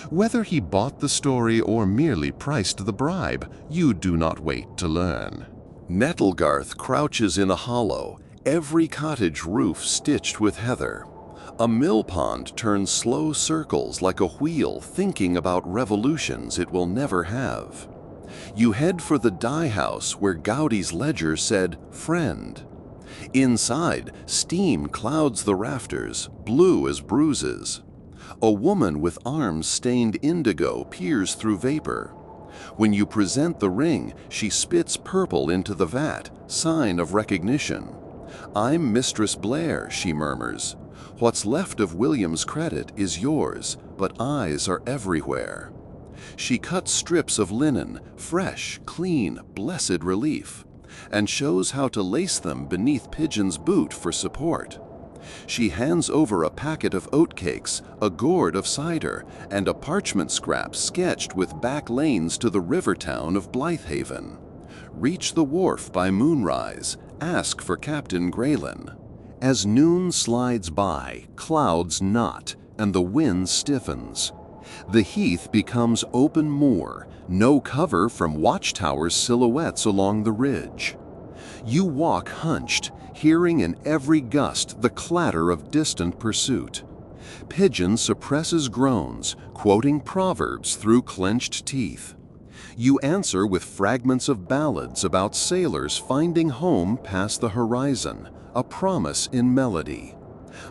Whether he bought the story or merely priced the bribe, you do not wait to learn. Nettlegarth crouches in a hollow, every cottage roof stitched with heather. A mill pond turns slow circles like a wheel thinking about revolutions it will never have. You head for the dye house where Gowdy's ledger said, "Friend." Inside, steam clouds the rafters, blue as bruises. A woman with arms stained indigo peers through vapor. When you present the ring, she spits purple into the vat, sign of recognition. "I'm Mistress Blair," she murmurs. "What's left of William's credit is yours, but eyes are everywhere." She cuts strips of linen, fresh, clean, blessed relief, and shows how to lace them beneath Pigeon's boot for support. She hands over a packet of oatcakes, a gourd of cider, and a parchment scrap sketched with back lanes to the river town of Blythehaven. Reach the wharf by moonrise. Ask for Captain Graylin. As noon slides by, clouds knot, and the wind stiffens. The heath becomes open moor, no cover from watchtowers' silhouettes along the ridge. You walk hunched, hearing in every gust the clatter of distant pursuit. Pigeon suppresses groans, quoting proverbs through clenched teeth. You answer with fragments of ballads about sailors finding home past the horizon, a promise in melody.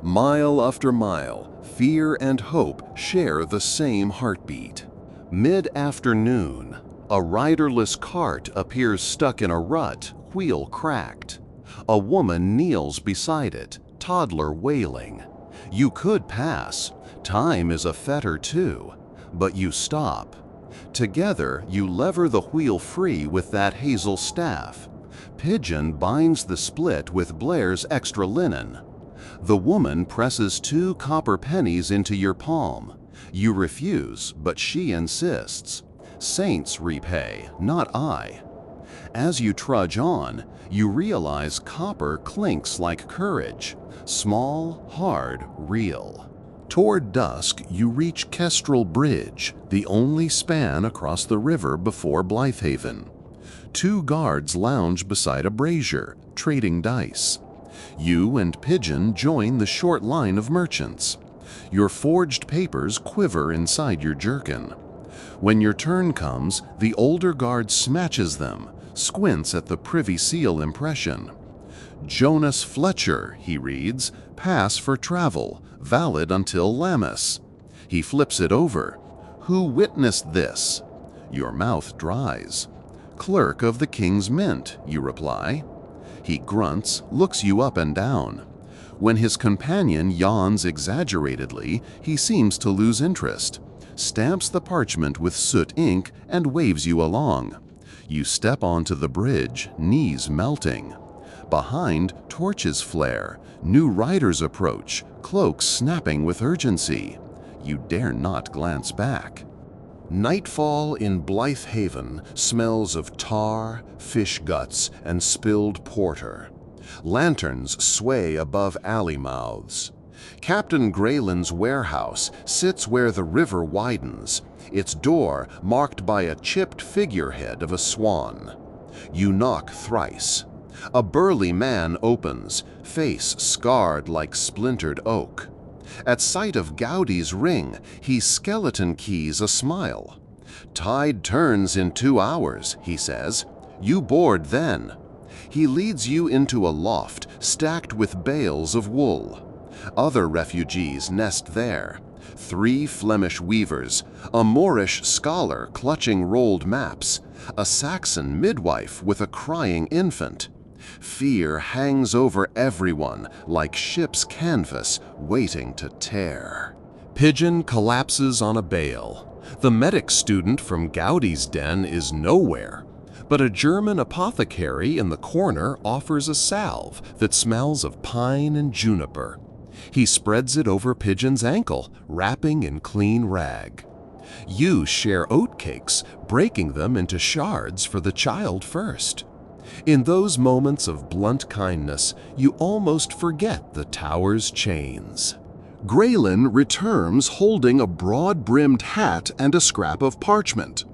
Mile after mile, fear and hope share the same heartbeat. Mid-afternoon, a riderless cart appears stuck in a rut, wheel cracked. A woman kneels beside it, toddler wailing. You could pass. Time is a fetter too. But you stop. Together, you lever the wheel free with that hazel staff. Pigeon binds the split with Blair's extra linen. The woman presses 2 copper pennies into your palm. You refuse, but she insists. Saints repay, not I. As you trudge on, you realize copper clinks like courage. Small, hard, real. Toward dusk, you reach Kestrel Bridge, the only span across the river before Blythehaven. 2 guards lounge beside a brazier, trading dice. You and Pigeon join the short line of merchants. Your forged papers quiver inside your jerkin. When your turn comes, the older guard smatches them, squints at the Privy Seal impression. Jonas Fletcher, he reads, pass for travel, valid until Lammas. He flips it over. Who witnessed this? Your mouth dries. Clerk of the King's Mint, you reply. He grunts, looks you up and down. When his companion yawns exaggeratedly, he seems to lose interest, stamps the parchment with soot ink, and waves you along. You step onto the bridge, knees melting. Behind, torches flare, new riders approach, cloaks snapping with urgency. You dare not glance back. Nightfall in Blythehaven smells of tar, fish guts, and spilled porter. Lanterns sway above alley mouths. Captain Graylin's warehouse sits where the river widens, its door marked by a chipped figurehead of a swan. You knock thrice. A burly man opens, face scarred like splintered oak. At sight of Gowdy's ring, he skeleton keys a smile. Tide turns in 2 hours, he says. You board then. He leads you into a loft stacked with bales of wool. Other refugees nest there. 3 Flemish weavers, a Moorish scholar clutching rolled maps, a Saxon midwife with a crying infant. Fear hangs over everyone like ship's canvas waiting to tear. Pigeon collapses on a bale. The medic student from Gowdy's den is nowhere, but a German apothecary in the corner offers a salve that smells of pine and juniper. He spreads it over Pigeon's ankle, wrapping in clean rag. You share oatcakes, breaking them into shards for the child first. In those moments of blunt kindness, you almost forget the tower's chains. Graylin returns holding a broad-brimmed hat and a scrap of parchment.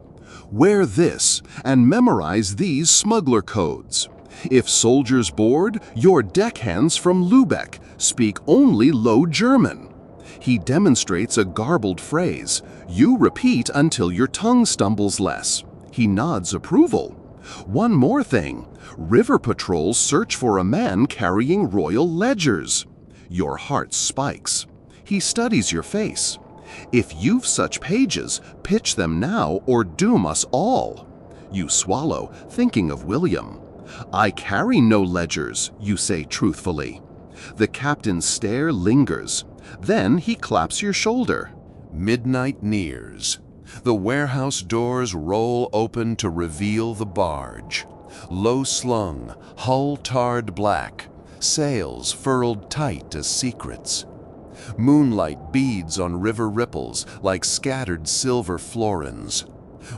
Wear this and memorize these smuggler codes. If soldiers board, your deckhands from Lübeck speak only Low German. He demonstrates a garbled phrase. You repeat until your tongue stumbles less. He nods approval. One more thing. River patrols search for a man carrying royal ledgers. Your heart spikes. He studies your face. If you've such pages, pitch them now or doom us all. You swallow, thinking of William. I carry no ledgers, you say truthfully. The captain's stare lingers. Then he claps your shoulder. Midnight nears. The warehouse doors roll open to reveal the barge. Low slung, hull tarred black, sails furled tight as secrets. Moonlight beads on river ripples like scattered silver florins.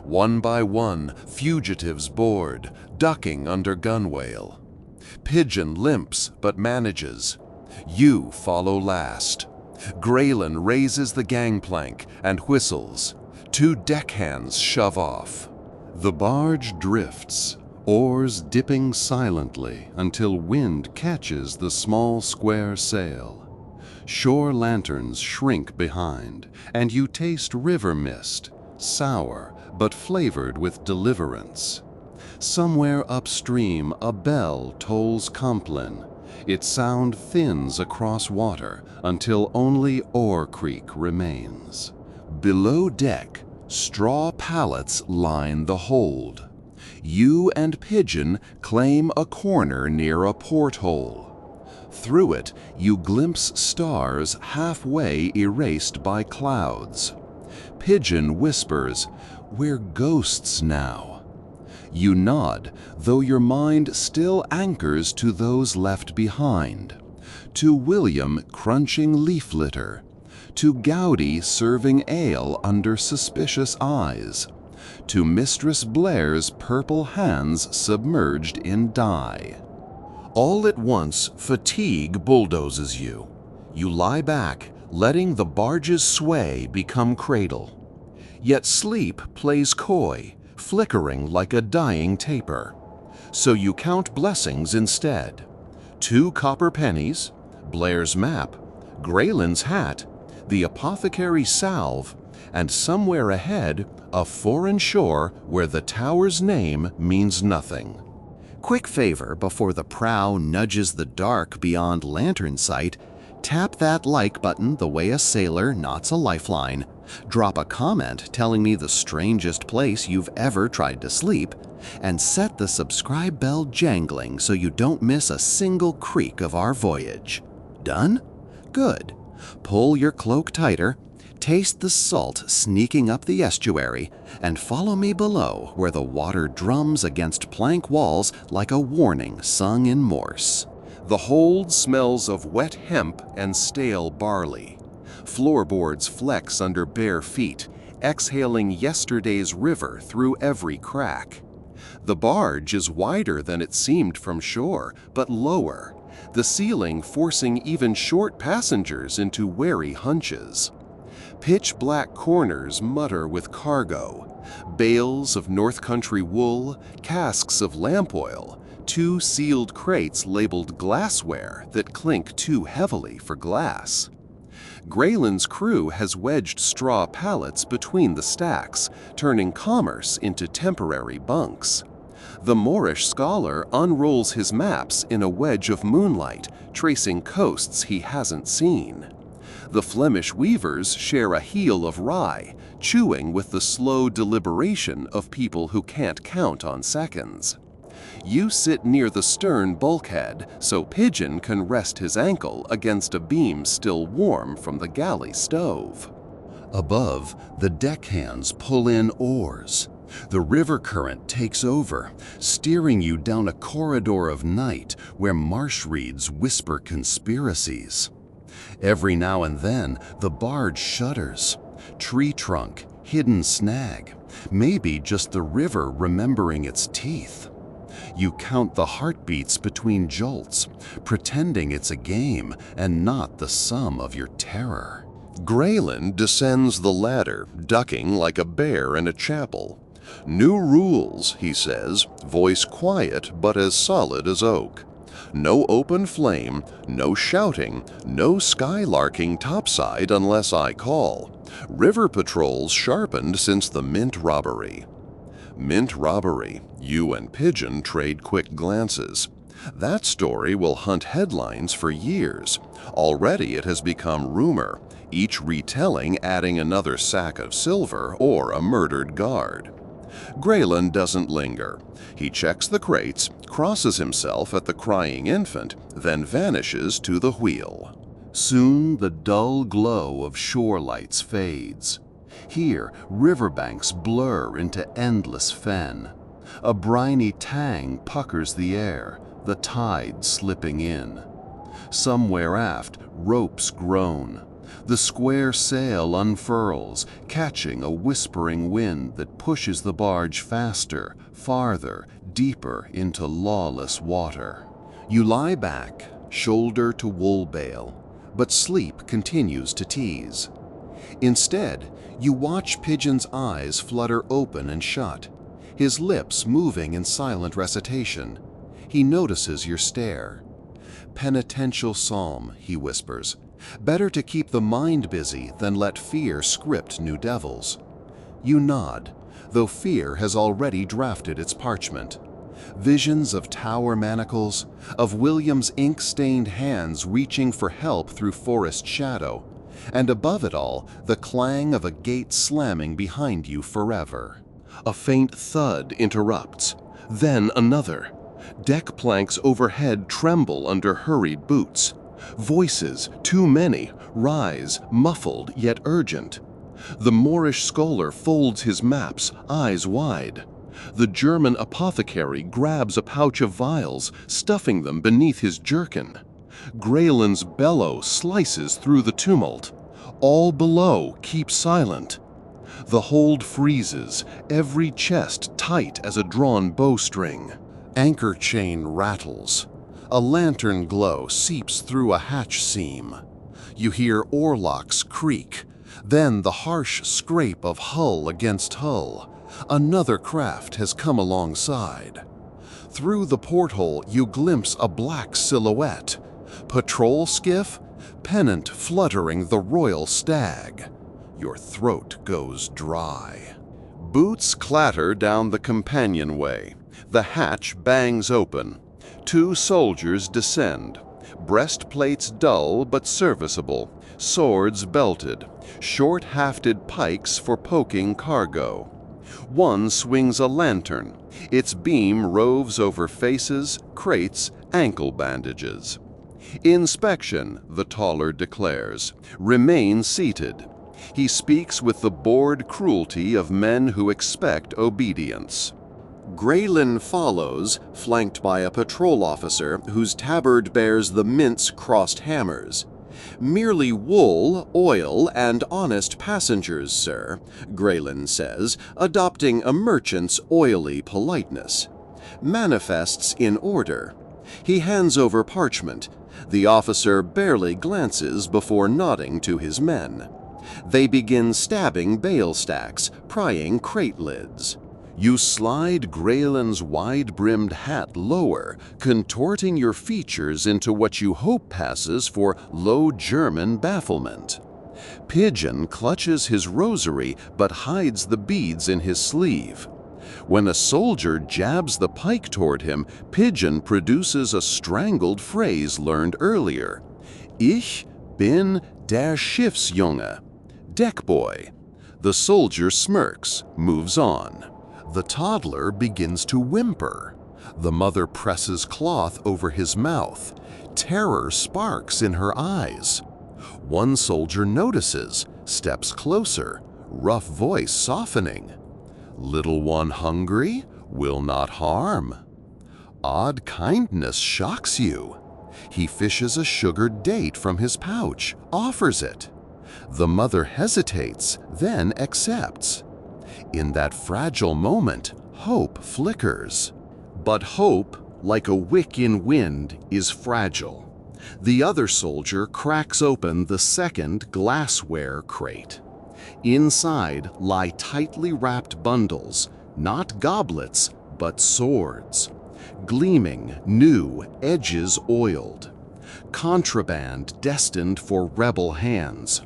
One by one, fugitives board, ducking under gunwale. Pigeon limps but manages. You follow last. Graylin raises the gangplank and whistles. 2 deckhands shove off. The barge drifts, oars dipping silently until wind catches the small square sail. Shore lanterns shrink behind, and you taste river mist, sour but flavored with deliverance. Somewhere upstream a bell tolls Compline. Its sound thins across water until only Oar Creek remains. Below deck, straw pallets line the hold. You and Pigeon claim a corner near a porthole. Through it, you glimpse stars halfway erased by clouds. Pigeon whispers, "We're ghosts now." You nod, though your mind still anchors to those left behind. To William crunching leaf litter. To Gowdy serving ale under suspicious eyes. To Mistress Blair's purple hands submerged in dye. All at once, fatigue bulldozes you. You lie back, letting the barge's sway become cradle. Yet sleep plays coy, flickering like a dying taper. So you count blessings instead. 2 copper pennies, Blair's map, Graylin's hat, the apothecary's salve, and somewhere ahead, a foreign shore where the tower's name means nothing. Quick favor before the prow nudges the dark beyond lantern sight. Tap that like button the way a sailor knots a lifeline. Drop a comment telling me the strangest place you've ever tried to sleep. And set the subscribe bell jangling so you don't miss a single creak of our voyage. Done? Good. Pull your cloak tighter. Taste the salt sneaking up the estuary, and follow me below where the water drums against plank walls like a warning sung in Morse. The hold smells of wet hemp and stale barley. Floorboards flex under bare feet, exhaling yesterday's river through every crack. The barge is wider than it seemed from shore, but lower, the ceiling forcing even short passengers into wary hunches. Pitch-black corners mutter with cargo, bales of North Country wool, casks of lamp oil, 2 sealed crates labeled glassware that clink too heavily for glass. Graylin's crew has wedged straw pallets between the stacks, turning commerce into temporary bunks. The Moorish scholar unrolls his maps in a wedge of moonlight, tracing coasts he hasn't seen. The Flemish weavers share a heel of rye, chewing with the slow deliberation of people who can't count on seconds. You sit near the stern bulkhead so Pigeon can rest his ankle against a beam still warm from the galley stove. Above, the deckhands pull in oars. The river current takes over, steering you down a corridor of night where marsh reeds whisper conspiracies. Every now and then, the barge shudders. Tree trunk, hidden snag, maybe just the river remembering its teeth. You count the heartbeats between jolts, pretending it's a game and not the sum of your terror. Graylin descends the ladder, ducking like a bear in a chapel. "New rules," he says, voice quiet but as solid as oak. No open flame, no shouting, no skylarking topside unless I call. River patrols sharpened since the Mint robbery. Mint robbery. You and Pigeon trade quick glances. That story will hunt headlines for years. Already it has become rumor, each retelling adding another sack of silver or a murdered guard. Graylin doesn't linger. He checks the crates, crosses himself at the crying infant, then vanishes to the wheel. Soon the dull glow of shore lights fades. Here, riverbanks blur into endless fen. A briny tang puckers the air, the tide slipping in. Somewhere aft, ropes groan. The square sail unfurls, catching a whispering wind that pushes the barge faster, farther, deeper into lawless water. You lie back, shoulder to wool bale, but sleep continues to tease. Instead, you watch Pigeon's eyes flutter open and shut, his lips moving in silent recitation. He notices your stare. "Penitential psalm," he whispers. "Better to keep the mind busy than let fear script new devils." You nod, though fear has already drafted its parchment. Visions of tower manacles, of William's ink-stained hands reaching for help through forest shadow, and above it all, the clang of a gate slamming behind you forever. A faint thud interrupts, then another. Deck planks overhead tremble under hurried boots. Voices, too many, rise, muffled yet urgent. The Moorish scholar folds his maps, eyes wide. The German apothecary grabs a pouch of vials, stuffing them beneath his jerkin. Graylin's bellow slices through the tumult. All below keep silent. The hold freezes, every chest tight as a drawn bowstring. Anchor chain rattles. A lantern glow seeps through a hatch seam. You hear oarlocks creak, then the harsh scrape of hull against hull. Another craft has come alongside. Through the porthole you glimpse a black silhouette. Patrol skiff, pennant fluttering the royal stag. Your throat goes dry. Boots clatter down the companionway. The hatch bangs open. 2 soldiers descend. Breastplates dull but serviceable. Swords belted. Short-hafted pikes for poking cargo. One swings a lantern. Its beam roves over faces, crates, ankle bandages. "Inspection," the taller declares. "Remain seated." He speaks with the bored cruelty of men who expect obedience. Graylin follows, flanked by a patrol officer whose tabard bears the mint's crossed hammers. "Merely wool, oil, and honest passengers, sir," Graylin says, adopting a merchant's oily politeness. Manifests in order. He hands over parchment. The officer barely glances before nodding to his men. They begin stabbing bale stacks, prying crate lids. You slide Graylin's wide-brimmed hat lower, contorting your features into what you hope passes for Low German bafflement. Pigeon clutches his rosary but hides the beads in his sleeve. When a soldier jabs the pike toward him, Pigeon produces a strangled phrase learned earlier. "Ich bin der Schiffsjunge," deck boy. The soldier smirks, moves on. The toddler begins to whimper. The mother presses cloth over his mouth. Terror sparks in her eyes. One soldier notices, steps closer, rough voice softening. "Little one hungry? Will not harm." Odd kindness shocks you. He fishes a sugared date from his pouch, offers it. The mother hesitates, then accepts. In that fragile moment, hope flickers. But hope, like a wick in wind, is fragile. The other soldier cracks open the second glassware crate. Inside lie tightly wrapped bundles, not goblets, but swords. Gleaming, new, edges oiled. Contraband destined for rebel hands.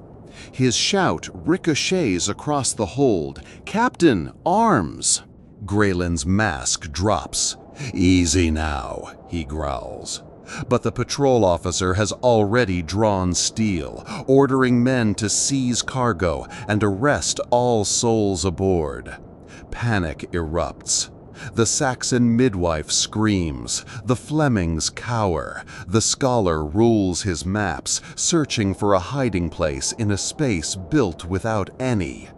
His shout ricochets across the hold. "Captain, arms!" Graylin's mask drops. "Easy now," he growls. But the patrol officer has already drawn steel, ordering men to seize cargo and arrest all souls aboard. Panic erupts. The Saxon midwife screams, the Flemings cower, the scholar rules his maps, searching for a hiding place in a space built without any.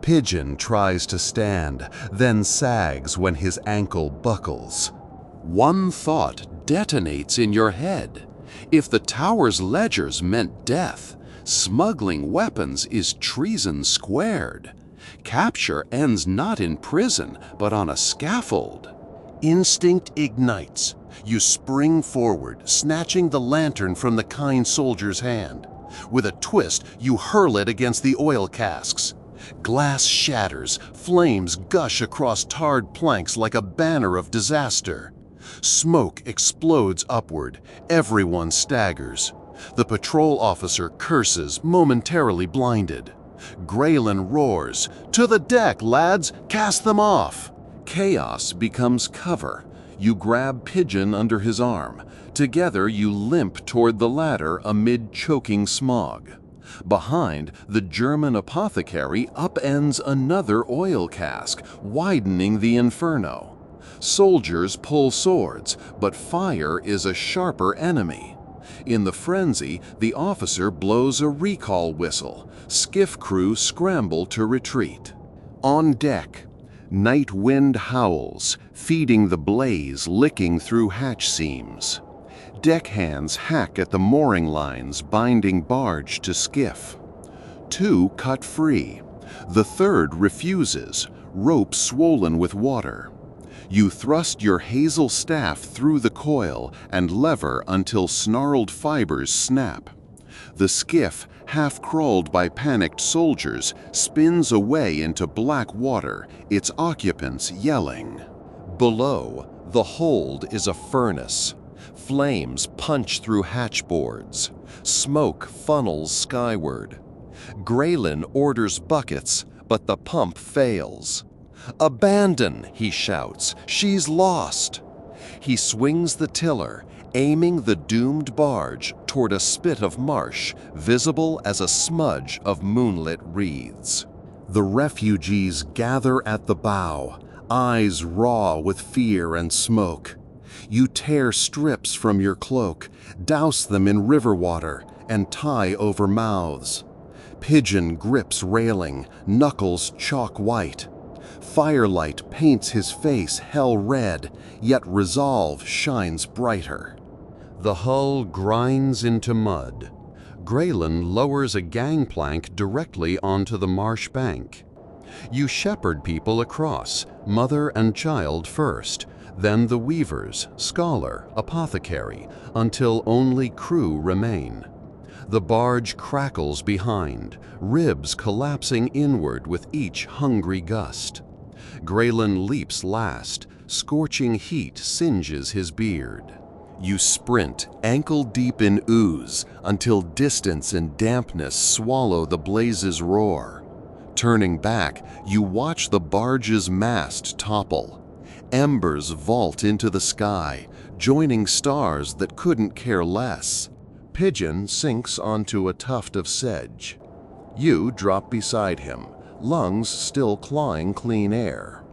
Pigeon tries to stand, then sags when his ankle buckles. One thought detonates in your head. If the tower's ledgers meant death, Smuggling weapons is treason squared. Capture ends not in prison, but on a scaffold. Instinct ignites. You spring forward, snatching the lantern from the kind soldier's hand. With a twist, you hurl it against the oil casks. Glass shatters, flames gush across tarred planks like a banner of disaster. Smoke explodes upward. Everyone staggers. The patrol officer curses, momentarily blinded. Graylin roars, "To the deck, lads! Cast them off!" Chaos becomes cover. You grab Pigeon under his arm. Together you limp toward the ladder amid choking smog. Behind, the German apothecary upends another oil cask, widening the inferno. Soldiers pull swords, but fire is a sharper enemy. In the frenzy, the officer blows a recall whistle. Skiff crew scramble to retreat. On deck, night wind howls, feeding the blaze licking through hatch seams. Deckhands hack at the mooring lines binding barge to skiff. 2 cut free. The 3rd refuses, rope swollen with water. You thrust your hazel staff through the coil and lever until snarled fibers snap. The skiff, half-crawled by panicked soldiers, spins away into black water, its occupants yelling. Below, the hold is a furnace. Flames punch through hatchboards. Smoke funnels skyward. Graylin orders buckets, but the pump fails. "Abandon!" he shouts. "She's lost!" He swings the tiller, aiming the doomed barge toward a spit of marsh, visible as a smudge of moonlit wreaths. The refugees gather at the bow, eyes raw with fear and smoke. You tear strips from your cloak, douse them in river water, and tie over mouths. Pigeon grips railing, knuckles chalk white. Firelight paints his face hell red, yet resolve shines brighter. The hull grinds into mud. Graylin lowers a gangplank directly onto the marsh bank. You shepherd people across, mother and child first, then the weavers, scholar, apothecary, until only crew remain. The barge crackles behind, ribs collapsing inward with each hungry gust. Graylin leaps last, scorching heat singes his beard. You sprint, ankle-deep in ooze, until distance and dampness swallow the blaze's roar. Turning back, you watch the barge's mast topple. Embers vault into the sky, joining stars that couldn't care less. Pigeon sinks onto a tuft of sedge. You drop beside him, lungs still clawing clean air.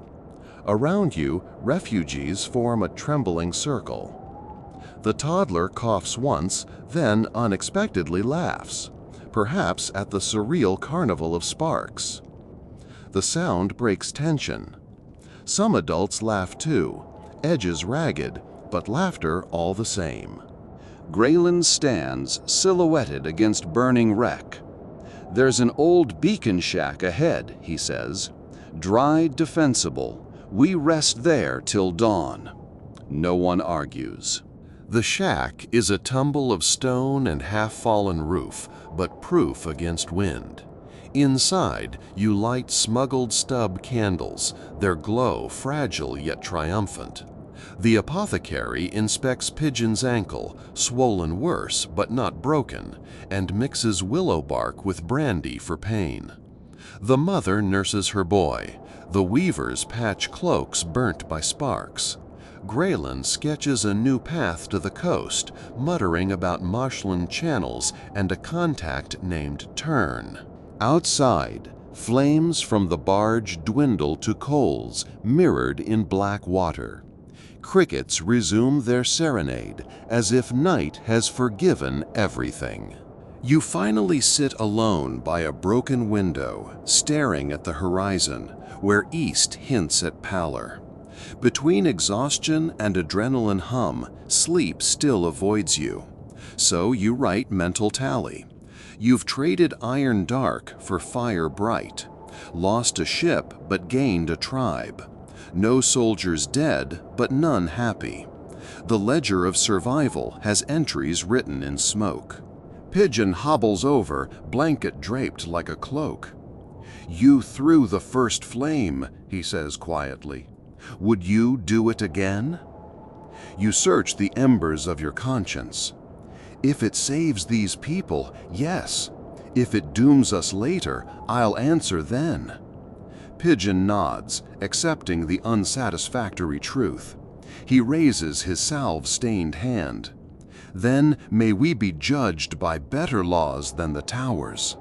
Around you, refugees form a trembling circle. The toddler coughs once, then unexpectedly laughs, perhaps at the surreal carnival of sparks. The sound breaks tension. Some adults laugh too, edges ragged, but laughter all the same. Graylin stands silhouetted against burning wreck. "There's an old beacon shack ahead," he says. "Dry, defensible. We rest there till dawn." No one argues. The shack is a tumble of stone and half-fallen roof, but proof against wind. Inside, you light smuggled stub candles, their glow fragile yet triumphant. The apothecary inspects Pigeon's ankle, swollen worse but not broken, and mixes willow bark with brandy for pain. The mother nurses her boy. The weavers patch cloaks burnt by sparks. Graylin sketches a new path to the coast, muttering about marshland channels and a contact named Turn. Outside, flames from the barge dwindle to coals mirrored in black water. Crickets resume their serenade, as if night has forgiven everything. You finally sit alone by a broken window, staring at the horizon, where east hints at pallor. Between exhaustion and adrenaline hum, sleep still avoids you. So you write mental tally. You've traded iron dark for fire bright, lost a ship but gained a tribe, no soldiers dead but none happy. The ledger of survival has entries written in smoke. Pigeon hobbles over, blanket draped like a cloak. "You threw the first flame," he says quietly. "Would you do it again?" You search the embers of your conscience. If it saves these people, yes. If it dooms us later, I'll answer then. Pigeon nods, accepting the unsatisfactory truth. He raises his salve-stained hand. Then may we be judged by better laws than the towers.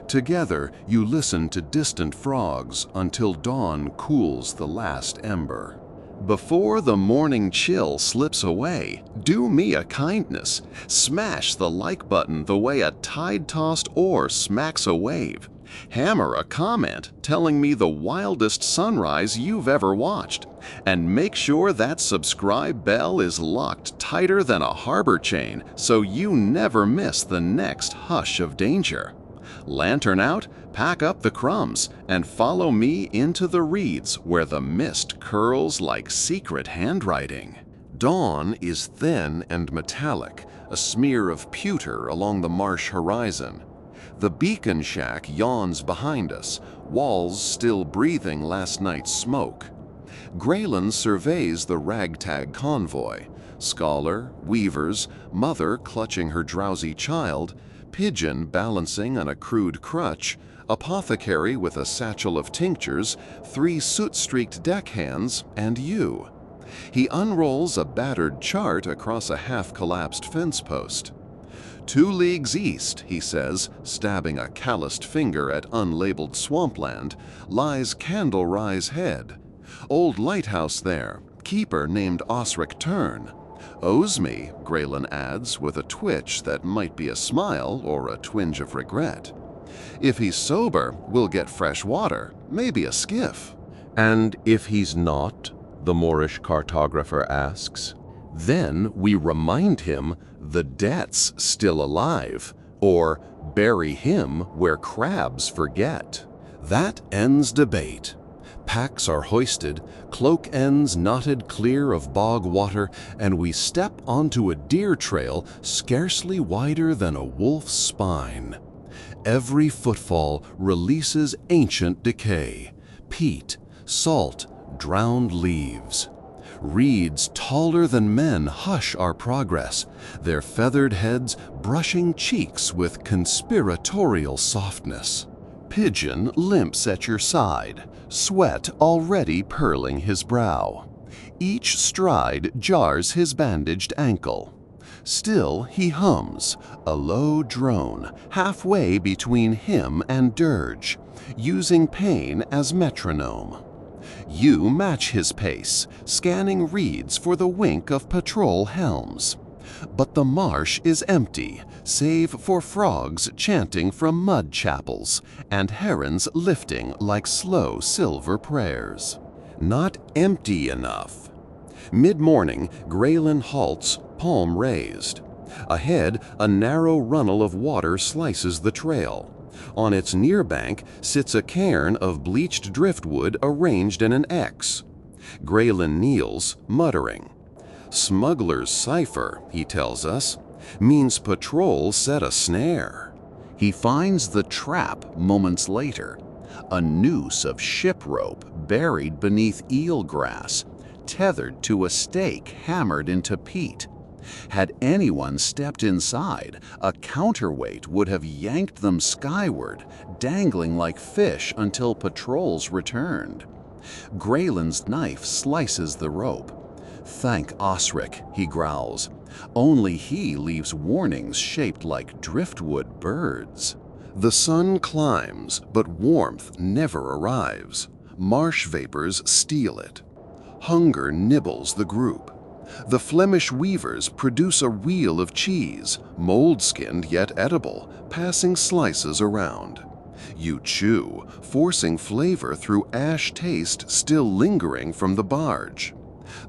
Together you listen to distant frogs until dawn cools the last ember. Before the morning chill slips away, do me a kindness. Smash the like button the way a tide-tossed oar smacks a wave. Hammer a comment telling me the wildest sunrise you've ever watched. And make sure that subscribe bell is locked tighter than a harbor chain so you never miss the next hush of danger. Lantern out, pack up the crumbs, and follow me into the reeds where the mist curls like secret handwriting. Dawn is thin and metallic, a smear of pewter along the marsh horizon. The beacon shack yawns behind us, walls still breathing last night's smoke. Graylin surveys the ragtag convoy, scholar, weavers, mother clutching her drowsy child, pigeon balancing on a crude crutch, apothecary with a satchel of tinctures, 3 soot-streaked deckhands, and you. He unrolls a battered chart across a half-collapsed fence post. 2 leagues east, he says, stabbing a calloused finger at unlabeled swampland, lies Candle Rise Head. Old lighthouse there, keeper named Osric Turn. Owes me, Graylin adds with a twitch that might be a smile or a twinge of regret. If he's sober, we'll get fresh water, maybe a skiff. And if he's not, the Moorish cartographer asks, then we remind him the debt's still alive, or bury him where crabs forget. That ends debate. Packs are hoisted, cloak ends knotted clear of bog water, and we step onto a deer trail scarcely wider than a wolf's spine. Every footfall releases ancient decay, peat, salt, drowned leaves. Reeds taller than men hush our progress, their feathered heads brushing cheeks with conspiratorial softness. Pigeon limps at your side, sweat already pearling his brow. Each stride jars his bandaged ankle. Still he hums, a low drone, halfway between him and dirge, using pain as metronome. You match his pace, scanning reeds for the wink of patrol helms. But the marsh is empty, save for frogs chanting from mud chapels and herons lifting like slow silver prayers. Not empty enough. Mid-morning, Graylin halts, palm raised. Ahead, a narrow runnel of water slices the trail. On its near bank sits a cairn of bleached driftwood arranged in an X. Graylin kneels, muttering. Smuggler's cipher, he tells us, means patrol set a snare. He finds the trap moments later, a noose of ship rope buried beneath eel grass, tethered to a stake hammered into peat. Had anyone stepped inside, a counterweight would have yanked them skyward, dangling like fish until patrols returned. Graylin's knife slices the rope. Thank Osric, he growls. Only he leaves warnings shaped like driftwood birds. The sun climbs, but warmth never arrives. Marsh vapors steal it. Hunger nibbles the group. The Flemish weavers produce a reel of cheese, mold-skinned yet edible, passing slices around. You chew, forcing flavor through ash taste still lingering from the barge.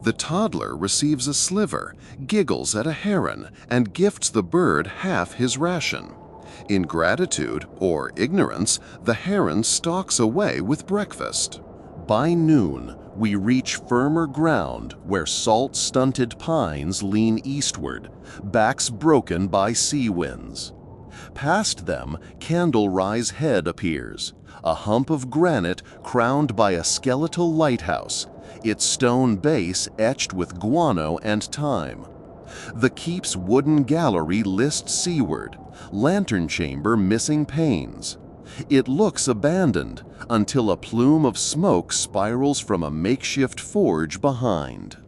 The toddler receives a sliver, giggles at a heron, and gifts the bird half his ration. In gratitude or ignorance, the heron stalks away with breakfast. By noon, we reach firmer ground where salt-stunted pines lean eastward, backs broken by sea winds. Past them, Candle Rise Head appears, a hump of granite crowned by a skeletal lighthouse, its stone base etched with guano and thyme. The keep's wooden gallery lists seaward, lantern chamber missing panes. It looks abandoned until a plume of smoke spirals from a makeshift forge behind.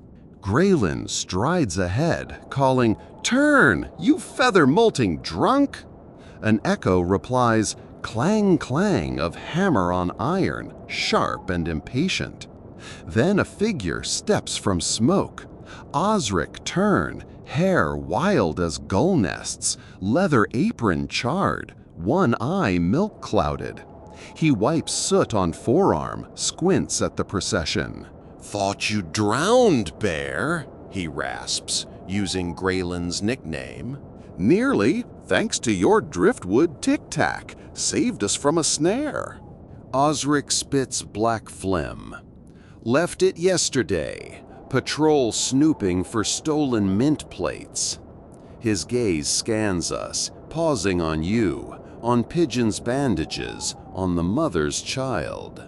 Graylin strides ahead, calling, "Turn, you feather-molting drunk!" An echo replies, clang clang of hammer on iron, sharp and impatient. Then a figure steps from smoke. Osric Tern, hair wild as gull nests, leather apron charred, one eye milk-clouded. He wipes soot on forearm, squints at the procession. "Thought you drowned, bear," he rasps, using Graylin's nickname. "Nearly, thanks to your driftwood tic-tac, saved us from a snare." Osric spits black phlegm. "Left it yesterday. Patrol snooping for stolen mint plates." His gaze scans us, pausing on you, on Pigeon's bandages, on the mother's child.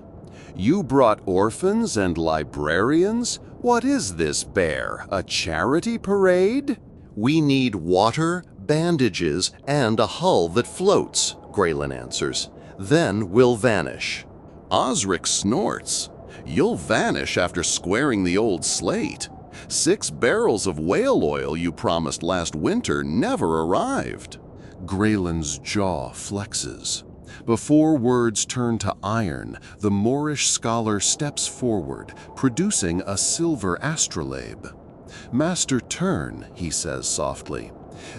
"You brought orphans and librarians? What is this, bear, a charity parade?" "We need water, bandages, and a hull that floats," Graylin answers. "Then we'll vanish." Osric snorts. "You'll vanish after squaring the old slate. 6 barrels of whale oil you promised last winter never arrived." Graylin's jaw flexes. Before words turn to iron, the Moorish scholar steps forward, producing a silver astrolabe. "Master Tern," he says softly,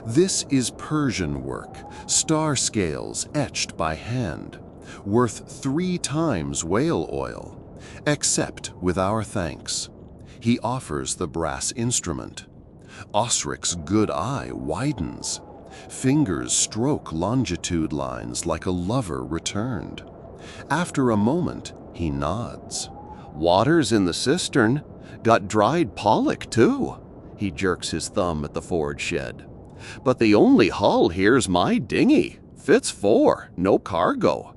"this is Persian work, star scales etched by hand, worth 3 times whale oil. Accept with our thanks." He offers the brass instrument. Osric's good eye widens. Fingers stroke longitude lines like a lover returned. After a moment, he nods. "Water's in the cistern. Got dried pollock, too." He jerks his thumb at the forge shed. "But the only hull here's my dinghy. Fits 4, no cargo.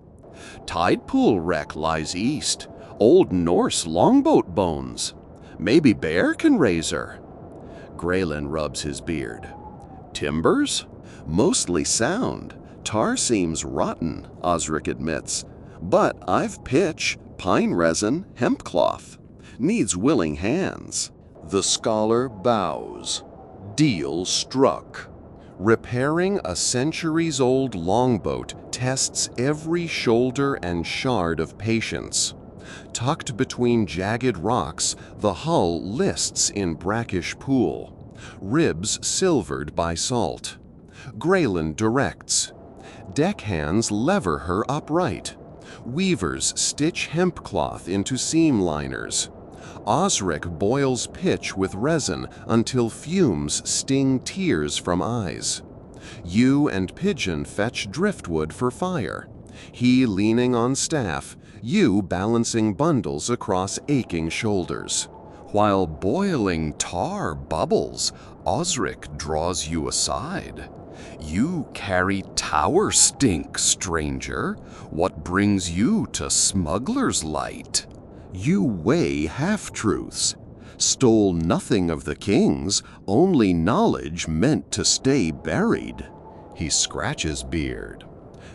Tide pool wreck lies east. Old Norse longboat bones. Maybe bear can raise her." Graylin rubs his beard. "Timbers? Mostly sound. Tar seems rotten," Osric admits. "But I've pitch, pine resin, hemp cloth. Needs willing hands." The scholar bows. Deal struck. Repairing a centuries-old longboat tests every shoulder and shard of patience. Tucked between jagged rocks, the hull lists in brackish pool, ribs silvered by salt. Graylin directs. Deckhands lever her upright. Weavers stitch hemp cloth into seam liners. Osric boils pitch with resin until fumes sting tears from eyes. You and Pigeon fetch driftwood for fire. He leaning on staff, you balancing bundles across aching shoulders. While boiling tar bubbles, Osric draws you aside. "You carry tower stink, stranger. What brings you to smuggler's light? You weigh half-truths. Stole nothing of the king's, only knowledge meant to stay buried." He scratches beard.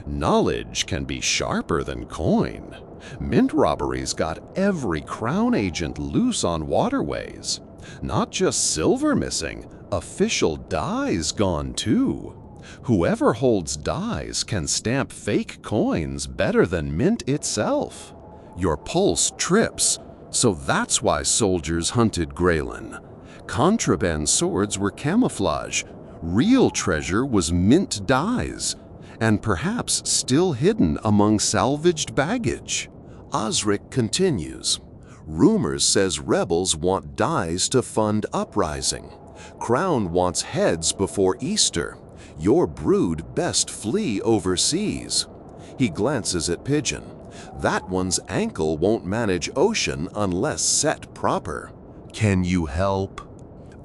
"Knowledge can be sharper than coin. Mint robberies got every crown agent loose on waterways. Not just silver missing, official dies gone too. Whoever holds dies can stamp fake coins better than mint itself. Your pulse trips, so that's why soldiers hunted Graylin. Contraband swords were camouflage. Real treasure was mint dies, and perhaps still hidden among salvaged baggage." Osric continues. "Rumors says rebels want dies to fund uprising. Crown wants heads before Easter. Your brood best flee overseas. He glances at Pigeon. That one's ankle won't manage ocean unless set proper. Can you help?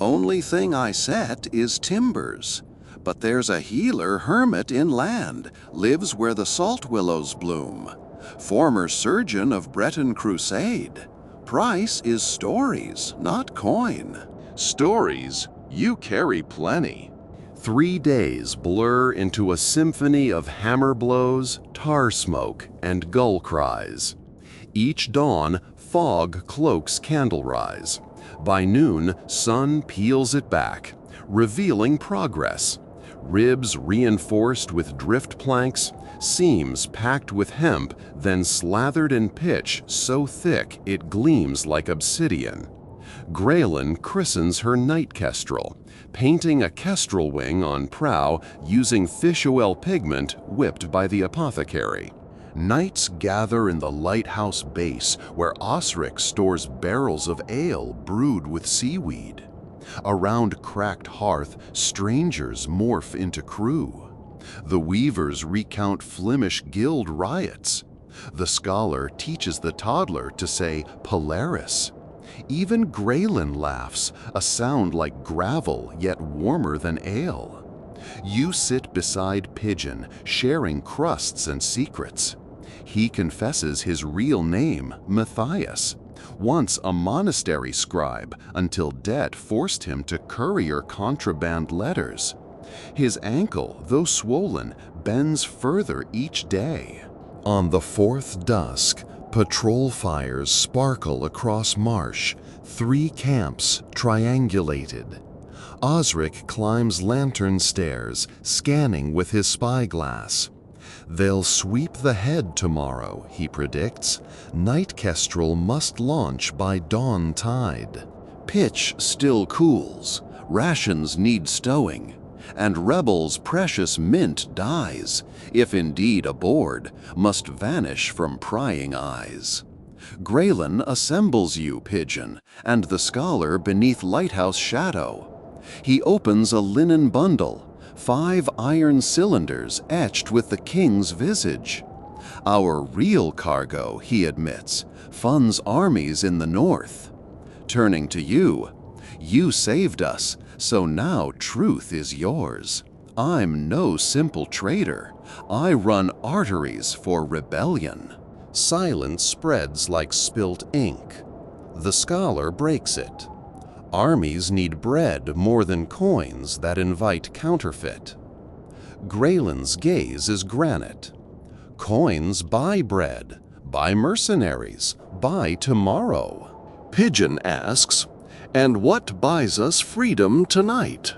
Only thing I set is timbers. But there's a healer hermit inland, lives where the salt willows bloom. Former surgeon of Breton Crusade. Price is stories, not coin. Stories? You carry plenty. 3 days blur into a symphony of hammer blows, tar smoke, and gull cries. Each dawn, fog cloaks candle rise. By noon, sun peels it back, revealing progress. Ribs reinforced with drift planks, seams packed with hemp, then slathered in pitch so thick it gleams like obsidian. Graylin christens her night kestrel, painting a kestrel wing on prow using fish oil pigment whipped by the apothecary. Knights gather in the lighthouse base where Osric stores barrels of ale brewed with seaweed. Around cracked hearth, strangers morph into crew. The weavers recount Flemish guild riots. The scholar teaches the toddler to say Polaris. Even Graylin laughs, a sound like gravel yet warmer than ale. You sit beside Pigeon, sharing crusts and secrets. He confesses his real name, Matthias, once a monastery scribe until debt forced him to courier contraband letters. His ankle, though swollen, bends further each day. On the fourth dusk, patrol fires sparkle across marsh, 3 camps triangulated. Osric climbs lantern stairs, scanning with his spyglass. They'll sweep the head tomorrow, he predicts. Night kestrel must launch by dawn tide. Pitch still cools, rations need stowing, and Rebel's precious mint dies, if indeed aboard, must vanish from prying eyes. Graylin assembles you, Pigeon, and the scholar beneath lighthouse shadow. He opens a linen bundle, 5 iron cylinders etched with the king's visage. Our real cargo, he admits, funds armies in the north. Turning to you, you saved us, so now truth is yours. I'm no simple trader. I run arteries for rebellion. Silence spreads like spilt ink. The scholar breaks it. Armies need bread more than coins that invite counterfeit. Graylin's gaze is granite. Coins buy bread, buy mercenaries, buy tomorrow. Pigeon asks, and what buys us freedom tonight?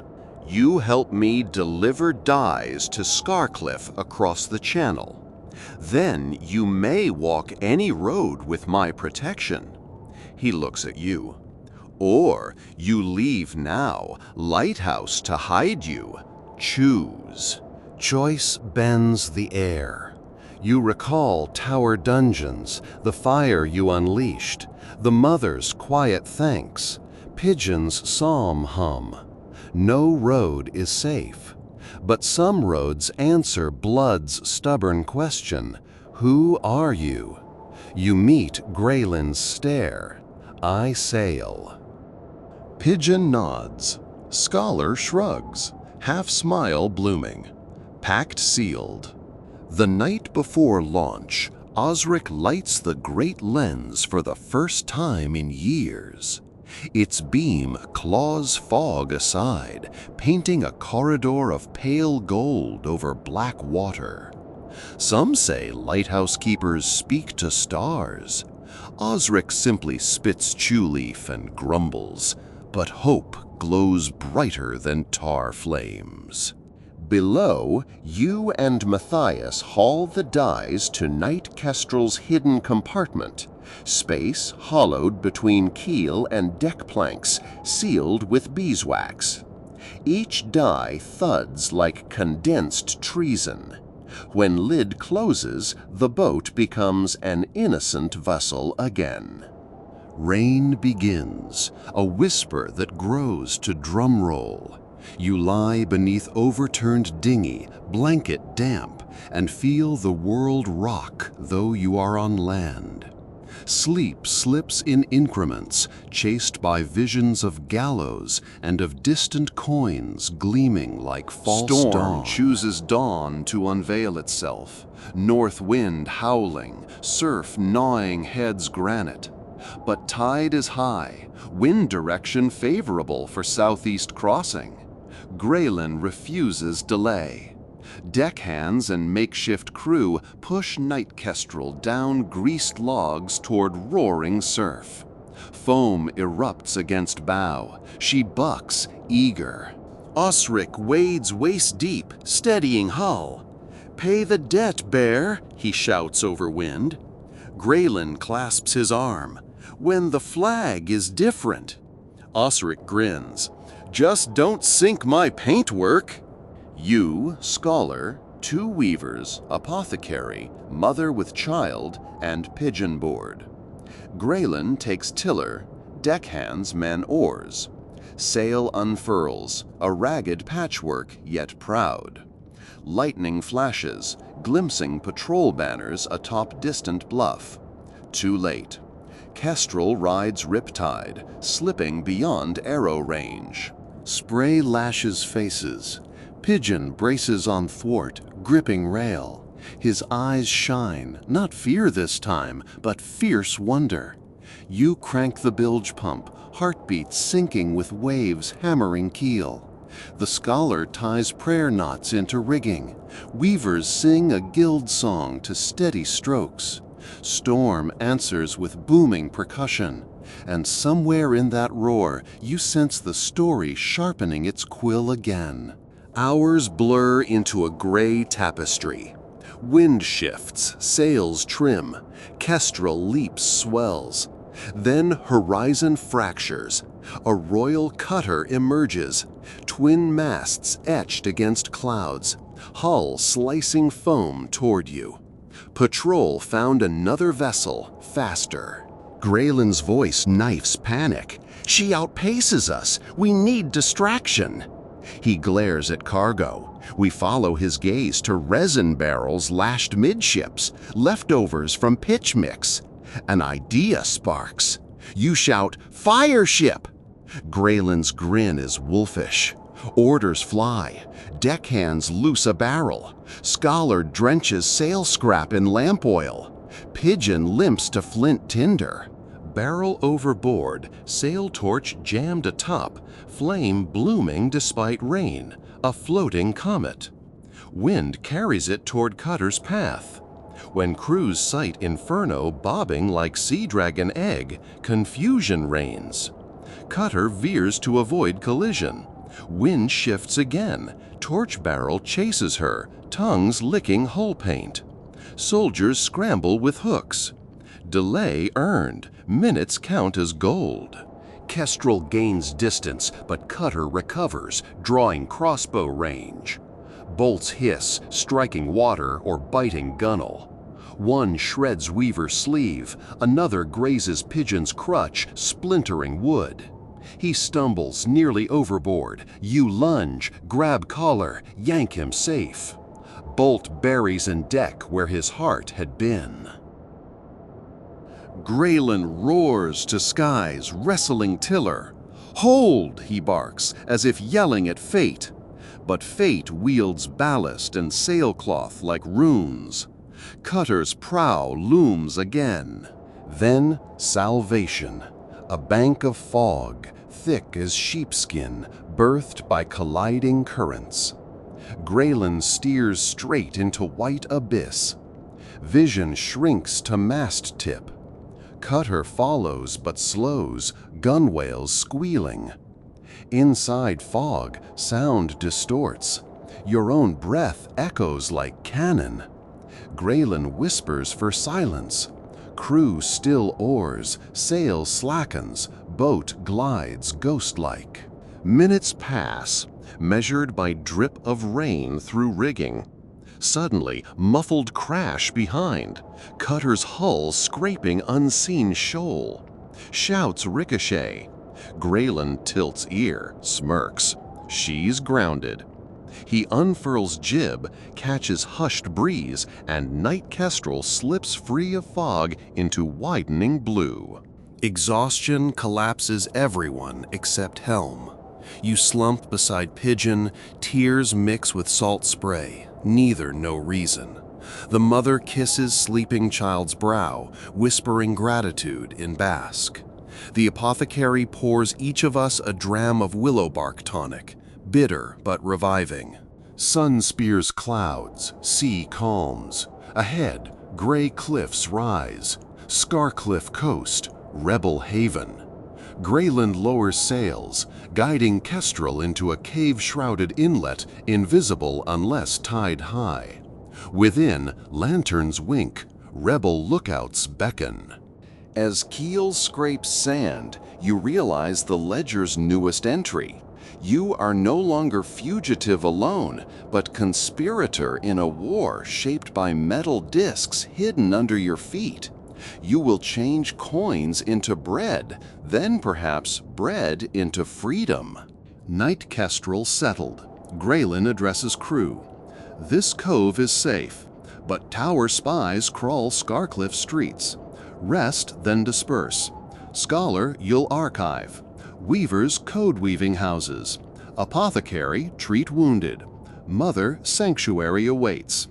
You help me deliver dyes to Scarcliffe across the channel. Then you may walk any road with my protection. He looks at you. Or you leave now, lighthouse to hide you. Choose. Choice bends the air. You recall tower dungeons, the fire you unleashed, the mother's quiet thanks, Pigeon's psalm hum. No road is safe, but some roads answer blood's stubborn question, who are you? You meet Graylin's stare. I sail. Pigeon nods. Scholar shrugs, half smile blooming. Pact sealed. The night before launch, Osric lights the great lens for the first time in years. Its beam claws fog aside, painting a corridor of pale gold over black water. Some say lighthouse keepers speak to stars. Osric simply spits chew leaf and grumbles, but hope glows brighter than tar flames. Below, you and Matthias haul the dyes to Night Kestrel's hidden compartment, space hollowed between keel and deck planks, sealed with beeswax. Each dye thuds like condensed treason. When lid closes, the boat becomes an innocent vessel again. Rain begins, a whisper that grows to drum roll. You lie beneath overturned dinghy, blanket damp, and feel the world rock though you are on land. Sleep slips in increments, chased by visions of gallows and of distant coins gleaming like false dawn. Storm chooses dawn to unveil itself, north wind howling, surf gnawing heads granite. But tide is high, wind direction favorable for southeast crossing. Graylin refuses delay. Deckhands and makeshift crew push Night Kestrel down greased logs toward roaring surf. Foam erupts against bow. She bucks, eager. Osric wades waist-deep, steadying hull. "Pay the debt, Bear," he shouts over wind. Graylin clasps his arm. "When the flag is different." Osric grins. "Just don't sink my paintwork." You, scholar, 2 weavers, apothecary, mother with child, and pigeon board. Graylin takes tiller, deckhands man oars. Sail unfurls, a ragged patchwork yet proud. Lightning flashes, glimpsing patrol banners atop distant bluff. Too late. Kestrel rides riptide, slipping beyond arrow range. Spray lashes faces. Pigeon braces on thwart, gripping rail. His eyes shine, not fear this time, but fierce wonder. You crank the bilge pump, heartbeat sinking with waves hammering keel. The scholar ties prayer knots into rigging. Weavers sing a guild song to steady strokes. Storm answers with booming percussion. And somewhere in that roar, you sense the story sharpening its quill again. Hours blur into a gray tapestry. Wind shifts, sails trim. Kestrel leaps swells. Then horizon fractures. A royal cutter emerges. Twin masts etched against clouds. Hull slicing foam toward you. Patrol found another vessel, faster. Graylin's voice knifes panic. "She outpaces us. We need distraction." He glares at cargo. We follow his gaze to resin barrels lashed midships, leftovers from pitch mix. An idea sparks. You shout, "Fire ship!" Graylin's grin is wolfish. Orders fly. Deckhands loose a barrel. Scholar drenches sail scrap in lamp oil. Pigeon limps to flint tinder. Barrel overboard, sail torch jammed atop, flame blooming despite rain, a floating comet. Wind carries it toward cutter's path. When crews sight inferno bobbing like sea dragon egg, confusion reigns. Cutter veers to avoid collision. Wind shifts again. Torch barrel chases her, tongues licking hull paint. Soldiers scramble with hooks. Delay earned. Minutes count as gold. Kestrel gains distance, but cutter recovers, drawing crossbow range. Bolts hiss, striking water or biting gunwale. One shreds weaver's sleeve, another grazes pigeon's crutch, splintering wood. He stumbles, nearly overboard. You lunge, grab collar, yank him safe. Bolt buries in deck where his heart had been. Graylin roars to skies, wrestling tiller. "Hold!" he barks, as if yelling at fate. But fate wields ballast and sailcloth like runes. Cutter's prow looms again. Then salvation. A bank of fog, thick as sheepskin, birthed by colliding currents. Graylin steers straight into white abyss. Vision shrinks to mast tip. Cutter follows but slows, gunwales squealing. Inside fog, sound distorts. Your own breath echoes like cannon. Graylin whispers for silence. Crew still oars, sail slackens, boat glides ghost-like. Minutes pass, measured by drip of rain through rigging. Suddenly, muffled crash behind. Cutter's hull scraping unseen shoal. Shouts ricochet. Graylin tilts ear, smirks. She's grounded. He unfurls jib, catches hushed breeze, and night kestrel slips free of fog into widening blue. Exhaustion collapses everyone except Helm. You slump beside Pigeon, tears mix with salt spray, neither no reason. The mother kisses sleeping child's brow, whispering gratitude in Basque. The apothecary pours each of us a dram of willow bark tonic, bitter but reviving. Sun spears clouds, sea calms. Ahead, gray cliffs rise. Scarcliff coast, rebel haven. Greyland lowers sails, guiding Kestrel into a cave-shrouded inlet invisible unless tide high. Within, lanterns wink, rebel lookouts beckon. As keels scrape sand, you realize the ledger's newest entry. You are no longer fugitive alone, but conspirator in a war shaped by metal discs hidden under your feet. You will change coins into bread, then perhaps bread into freedom. Night kestrel settled. Graylin addresses crew. This cove is safe, but tower spies crawl Scarcliff streets. Rest, then disperse. Scholar, you'll archive. Weavers, code-weaving houses. Apothecary, treat wounded. Mother, sanctuary awaits.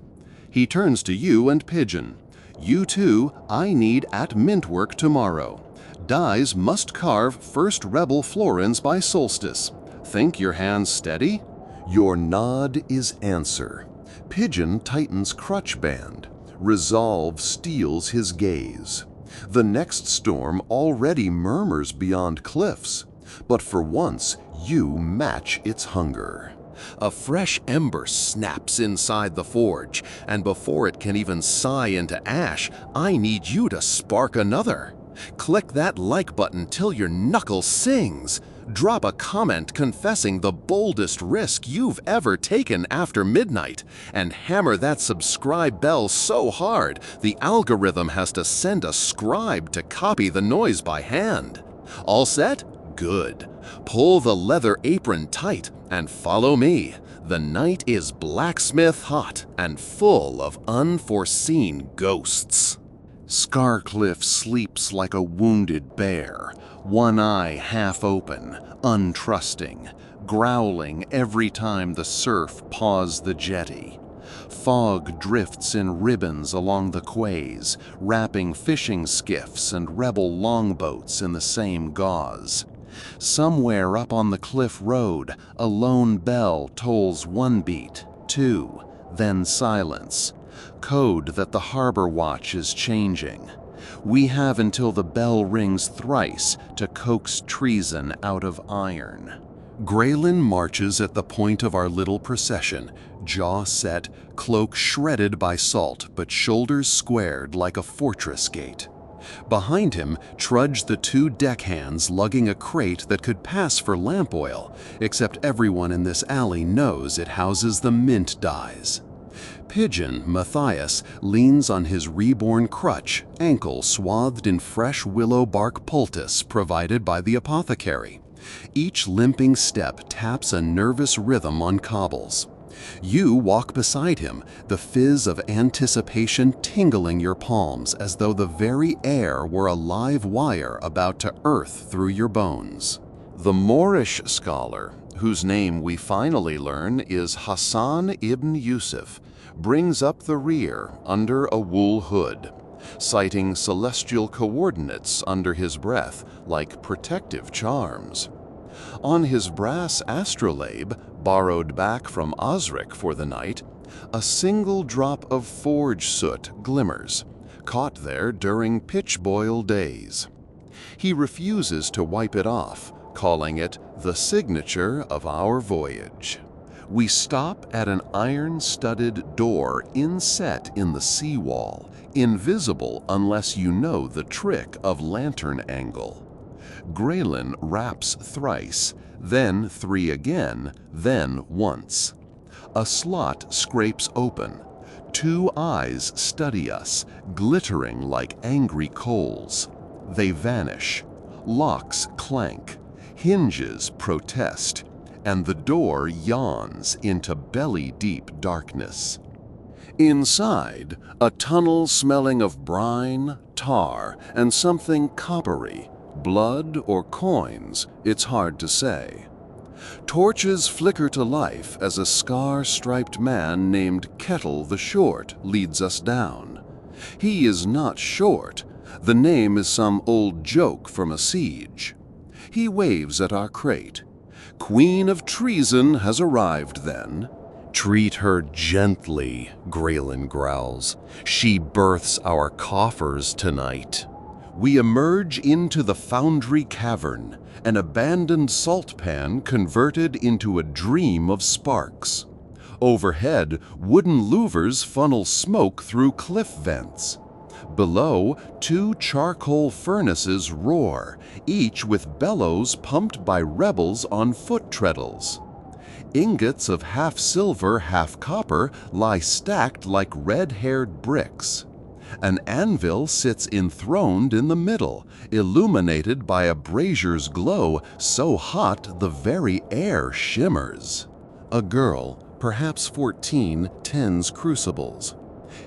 He turns to you and Pigeon. You two, I need at mintwork tomorrow. Dyes must carve first rebel florins by solstice. Think your hands steady? Your nod is answer. Pigeon tightens crutch band. Resolve steals his gaze. The next storm already murmurs beyond cliffs, but for once you match its hunger. A fresh ember snaps inside the forge, and before it can even sigh into ash, I need you to spark another. Click that like button till your knuckle sings. Drop a comment confessing the boldest risk you've ever taken after midnight, and hammer that subscribe bell so hard the algorithm has to send a scribe to copy the noise by hand. All set? Good. Pull the leather apron tight and follow me. The night is blacksmith hot and full of unforeseen ghosts. Scarcliff sleeps like a wounded bear, one eye half open, untrusting, growling every time the surf paws the jetty. Fog drifts in ribbons along the quays, wrapping fishing skiffs and rebel longboats in the same gauze. Somewhere up on the cliff road, a lone bell tolls one beat, two, then silence. Code that the harbor watch is changing. We have until the bell rings thrice to coax treason out of iron. Graylin marches at the point of our little procession, jaw set, cloak shredded by salt, but shoulders squared like a fortress gate. Behind him trudge the two deckhands lugging a crate that could pass for lamp oil, except everyone in this alley knows it houses the mint dyes. Pigeon, Matthias, leans on his reborn crutch, ankle swathed in fresh willow bark poultice provided by the apothecary. Each limping step taps a nervous rhythm on cobbles. You walk beside him, the fizz of anticipation tingling your palms as though the very air were a live wire about to earth through your bones. The Moorish scholar, whose name we finally learn is Hassan ibn Yusuf, brings up the rear under a wool hood, citing celestial coordinates under his breath like protective charms. On his brass astrolabe, borrowed back from Osric for the night, a single drop of forge soot glimmers, caught there during pitch-boil days. He refuses to wipe it off, calling it the signature of our voyage. We stop at an iron-studded door inset in the seawall, invisible unless you know the trick of lantern angle. Graylin raps thrice, then three again, then once. A slot scrapes open. Two eyes study us, glittering like angry coals. They vanish. Locks clank. Hinges protest. and the door yawns into belly-deep darkness. Inside, a tunnel smelling of brine, tar, and something coppery, blood or coins, it's hard to say. Torches flicker to life as a scar-striped man named Kettle the Short leads us down. He is not short. The name is some old joke from a siege. He waves at our crate. Queen of Treason has arrived then. Treat her gently, Graylin growls. She births our coffers tonight. We emerge into the foundry cavern, an abandoned salt pan converted into a dream of sparks. Overhead, wooden louvers funnel smoke through cliff vents. Below, 2 charcoal furnaces roar, each with bellows pumped by rebels on foot treadles. Ingots of half silver, half copper lie stacked like red-haired bricks. An anvil sits enthroned in the middle, illuminated by a brazier's glow so hot the very air shimmers. A girl, perhaps 14, tends crucibles.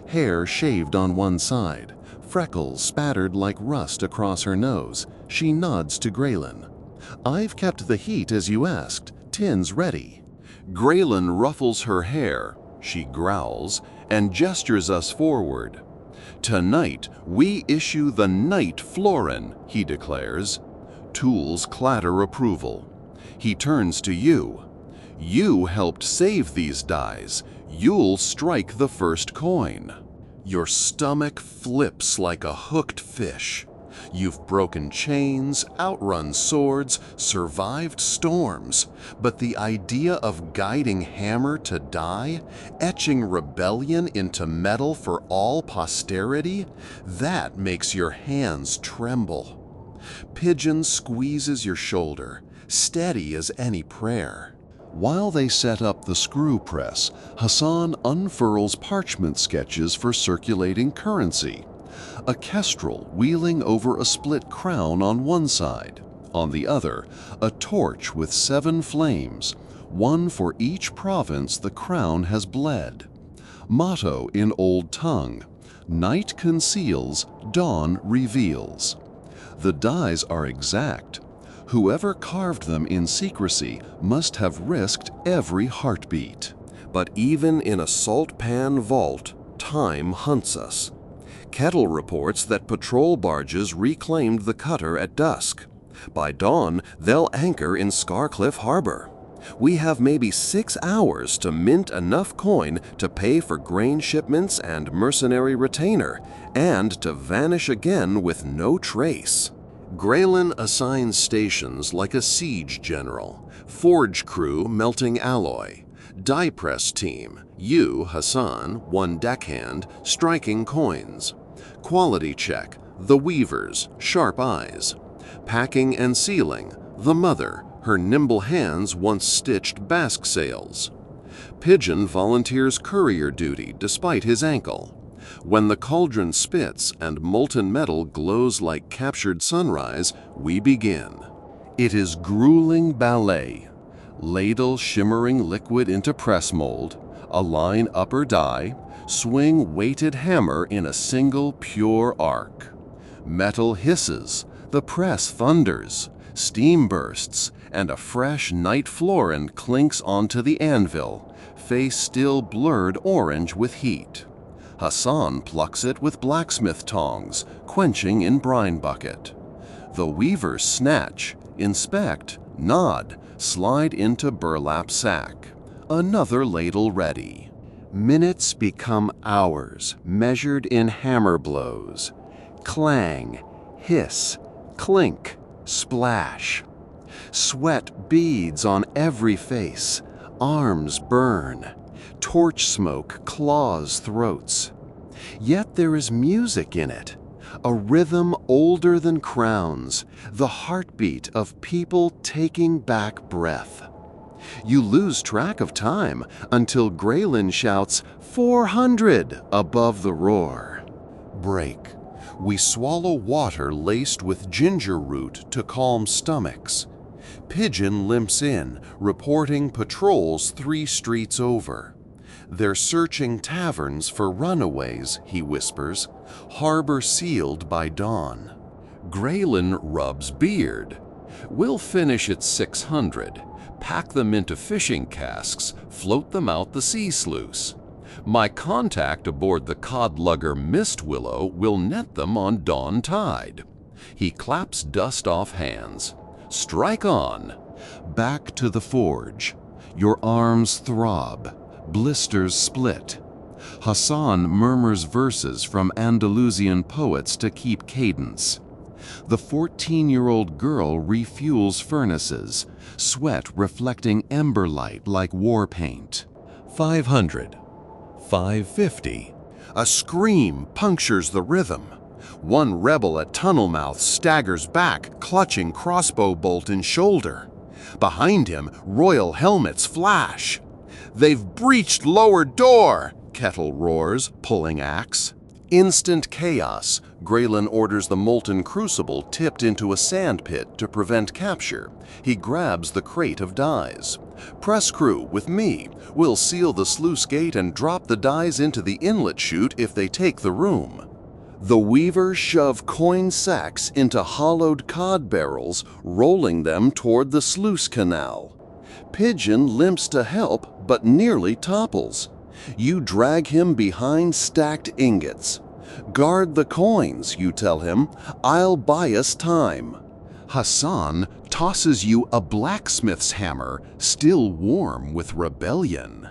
Hair shaved on one side, freckles spattered like rust across her nose. She nods to Graylin. "I've kept the heat as you asked. Tin's ready." Graylin ruffles her hair, she growls, and gestures us forward. "Tonight, we issue the Night Florin," he declares. Tools clatter approval. He turns to you. "You helped save these dies. You'll strike the first coin." Your stomach flips like a hooked fish. You've broken chains, outrun swords, survived storms, but the idea of guiding hammer to die, etching rebellion into metal for all posterity, that makes your hands tremble. Pigeon squeezes your shoulder, steady as any prayer. While they set up the screw press, Hassan unfurls parchment sketches for circulating currency. A kestrel wheeling over a split crown on one side. On the other, a torch with 7 flames, one for each province the crown has bled. Motto in Old Tongue: "Night conceals, dawn reveals." The dies are exact. Whoever carved them in secrecy must have risked every heartbeat. But even in a salt pan vault, time hunts us. Kettle reports that patrol barges reclaimed the cutter at dusk. By dawn, they'll anchor in Scarcliff Harbor. We have maybe 6 hours to mint enough coin to pay for grain shipments and mercenary retainer, and to vanish again with no trace. Graylin assigns stations like a siege general. Forge crew melting alloy. Die press team, you, Hassan, one deckhand, striking coins. Quality check, the weavers, sharp eyes. Packing and sealing, the mother, her nimble hands once stitched basque sails. Pigeon volunteers courier duty despite his ankle. When the cauldron spits and molten metal glows like captured sunrise, we begin. It is grueling ballet. Ladle shimmering liquid into press mold, align upper die, swing weighted hammer in a single pure arc. Metal hisses, the press thunders, steam bursts, and a fresh night florin clinks onto the anvil, face still blurred orange with heat. Hassan plucks it with blacksmith tongs, quenching in brine bucket. The weavers snatch, inspect, nod, slide into burlap sack. Another ladle ready. Minutes become hours, measured in hammer blows. Clang, hiss, clink, splash. Sweat beads on every face. Arms burn. Torch smoke claws throats. Yet there is music in it, a rhythm older than crowns, the heartbeat of people taking back breath. You lose track of time until Graylin shouts 400 above the roar. Break. We swallow water laced with ginger root to calm stomachs. Pigeon limps in, reporting patrols 3 streets over. They're searching taverns for runaways, he whispers, harbor sealed by dawn. Graylin rubs beard. We'll finish at 600, pack them into fishing casks, float them out the sea sluice. My contact aboard the cod-lugger Mist Willow will net them on dawn tide. He claps dust off hands. Strike on. Back to the forge. Your arms throb. Blisters split. Hassan murmurs verses from Andalusian poets to keep cadence. The 14-year-old girl refuels furnaces, sweat reflecting ember light like war paint. 500. 550. A scream punctures the rhythm. One rebel at tunnel mouth staggers back, clutching crossbow bolt in shoulder. Behind him, royal helmets flash. "They've breached lower door!" Kettle roars, pulling axe. Instant chaos. Graylin orders the molten crucible tipped into a sand pit to prevent capture. He grabs the crate of dyes. "Press crew, with me. We'll seal the sluice gate and drop the dyes into the inlet chute if they take the room." The weavers shove coin sacks into hollowed cod barrels, rolling them toward the sluice canal. Pigeon limps to help, but nearly topples. You drag him behind stacked ingots. "Guard the coins," you tell him. "I'll buy us time." Hassan tosses you a blacksmith's hammer, still warm with rebellion.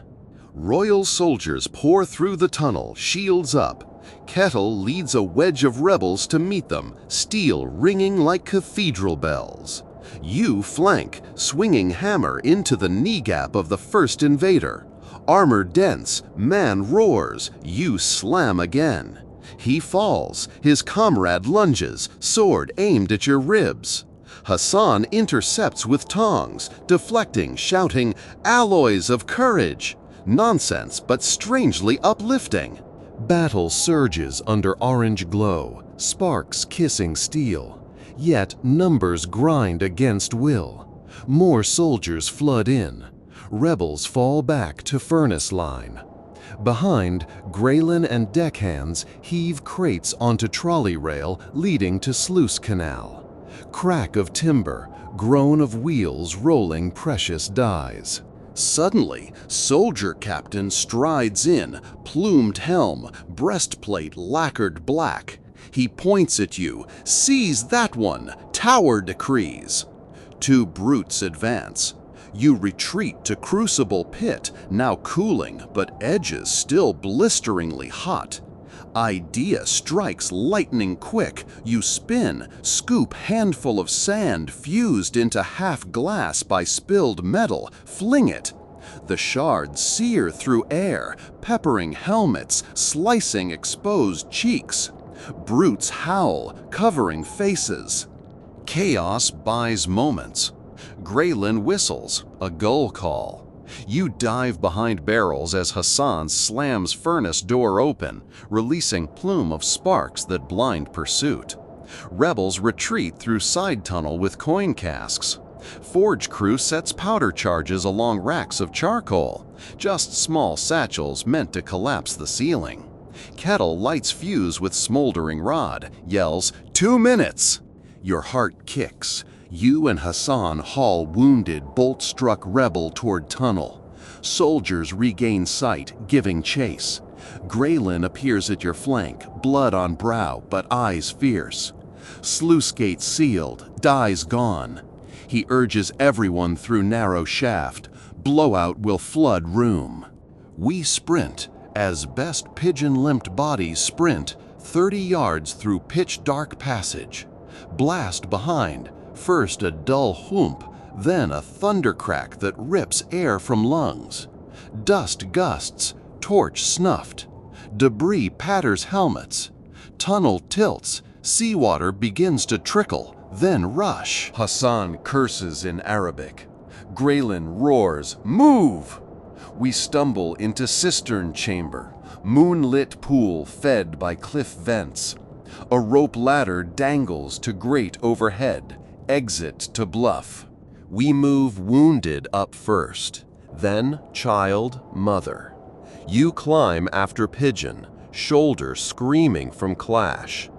Royal soldiers pour through the tunnel, shields up. Kettle leads a wedge of rebels to meet them, steel ringing like cathedral bells. You flank, swinging hammer into the knee gap of the first invader. Armor dense, man roars, you slam again. He falls, his comrade lunges, sword aimed at your ribs. Hassan intercepts with tongs, deflecting, shouting, "Alloys of courage!" Nonsense, but strangely uplifting. Battle surges under orange glow, sparks kissing steel. Yet numbers grind against will. More soldiers flood in. Rebels fall back to furnace line. Behind, Graylin and deckhands heave crates onto trolley rail leading to sluice canal. Crack of timber, groan of wheels rolling precious dyes. Suddenly, soldier captain strides in, plumed helm, breastplate lacquered black. He points at you. "Seize that one! Tower decrees!" 2 brutes advance. You retreat to crucible pit, now cooling, but edges still blisteringly hot. Idea strikes lightning quick. You spin, scoop handful of sand fused into half glass by spilled metal, fling it. The shards sear through air, peppering helmets, slicing exposed cheeks. Brutes howl, covering faces. Chaos buys moments. Graylin whistles, a gull call. You dive behind barrels as Hassan slams furnace door open, releasing plume of sparks that blind pursuit. Rebels retreat through side tunnel with coin casks. Forge crew sets powder charges along racks of charcoal, just small satchels meant to collapse the ceiling. Kettle lights fuse with smoldering rod, yells, "2 minutes!" Your heart kicks. You and Hassan haul wounded, bolt-struck rebel toward tunnel. Soldiers regain sight, giving chase. Graylin appears at your flank, blood on brow, but eyes fierce. Sluice gate sealed, dyes gone. He urges everyone through narrow shaft. Blowout will flood room. We sprint, as best pigeon-limped bodies sprint, 30 yards through pitch-dark passage. Blast behind. First a dull whoomp, then a thundercrack that rips air from lungs. Dust gusts, torch snuffed. Debris patters helmets. Tunnel tilts, seawater begins to trickle, then rush. Hassan curses in Arabic. Graylin roars, "Move!" We stumble into cistern chamber, moonlit pool fed by cliff vents. A rope ladder dangles to grate overhead. Exit to bluff. We move wounded up first, then child, mother. You climb after pigeon, shoulder screaming from clash.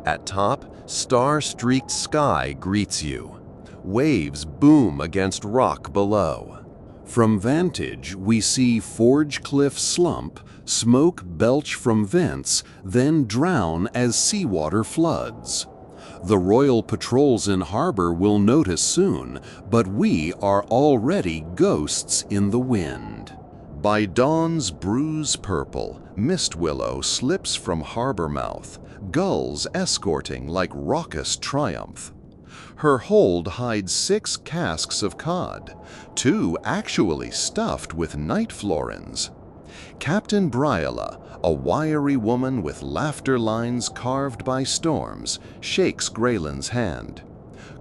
At top, star-streaked sky greets you. Waves boom against rock below. From vantage, we see forge cliff slump, smoke belch from vents, then drown as seawater floods. The royal patrols in harbor will notice soon, but we are already ghosts in the wind. By dawn's bruise purple, mist willow slips from harbor mouth, gulls escorting like raucous triumph. Her hold hides 6 casks of cod, 2 actually stuffed with night florins. Captain Briola, a wiry woman with laughter lines carved by storms, shakes Graylin's hand.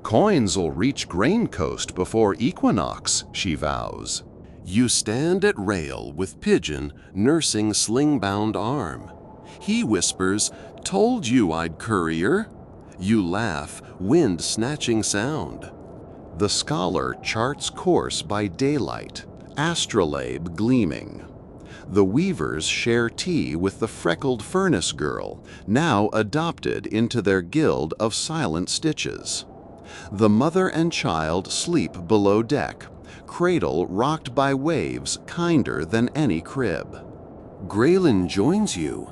Coins'll reach Grain Coast before equinox, she vows. You stand at rail with Pigeon nursing sling-bound arm. He whispers, "Told you I'd courier." You laugh, wind-snatching sound. The scholar charts course by daylight, astrolabe gleaming. The weavers share tea with the freckled furnace girl, now adopted into their guild of silent stitches. The mother and child sleep below deck, cradle rocked by waves kinder than any crib. Graylin joins you.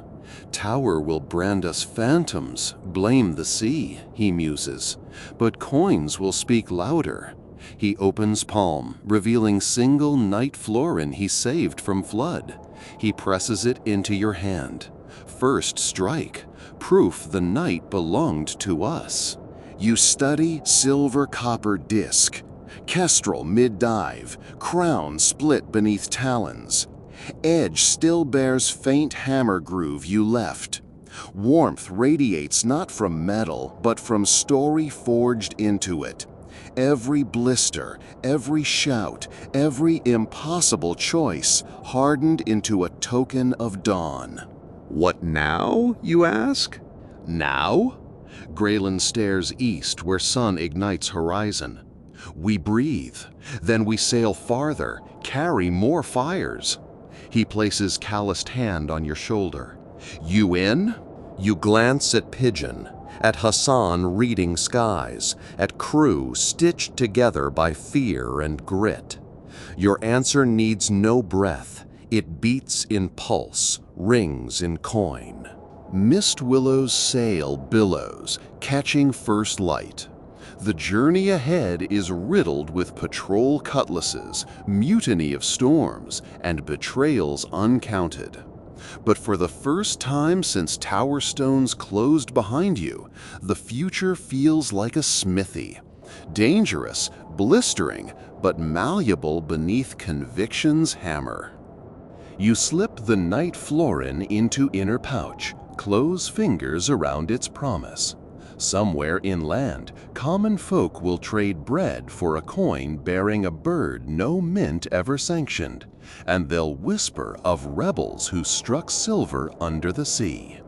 Tower will brand us phantoms, blame the sea, he muses, but coins will speak louder. He opens palm, revealing single night florin he saved from flood. He presses it into your hand. First strike, proof the night belonged to us. You study silver copper disc, kestrel mid-dive, crown split beneath talons. Edge still bears faint hammer groove you left. Warmth radiates not from metal, but from story forged into it. Every blister, every shout, every impossible choice hardened into a token of dawn. What now, you ask? Now? Graylin stares east where sun ignites horizon. We breathe, then we sail farther, carry more fires. He places calloused hand on your shoulder. You in? You glance at Pigeon, at Hassan reading skies, at crew stitched together by fear and grit. Your answer needs no breath. It beats in pulse, rings in coin. Mist willows sail billows, catching first light. The journey ahead is riddled with patrol cutlasses, mutiny of storms, and betrayals uncounted. But for the first time since Tower Stones closed behind you, the future feels like a smithy. Dangerous, blistering, but malleable beneath conviction's hammer. You slip the night florin into inner pouch, close fingers around its promise. Somewhere inland, common folk will trade bread for a coin bearing a bird no mint ever sanctioned, and they'll whisper of rebels who struck silver under the sea.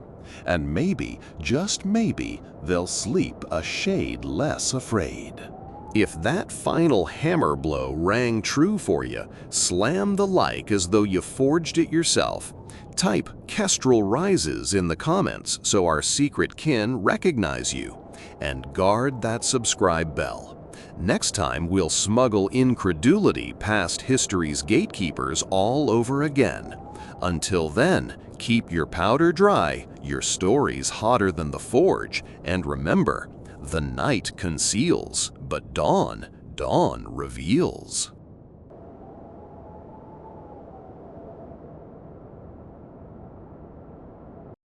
And maybe, just maybe, they'll sleep a shade less afraid. If that final hammer blow rang true for you, slam the like as though you forged it yourself. Type "Kestrel Rises" in the comments so our secret kin recognize you. And guard that subscribe bell. Next time we'll smuggle incredulity past history's gatekeepers all over again. Until then, keep your powder dry, your stories hotter than the forge, and remember, the night conceals, but dawn reveals.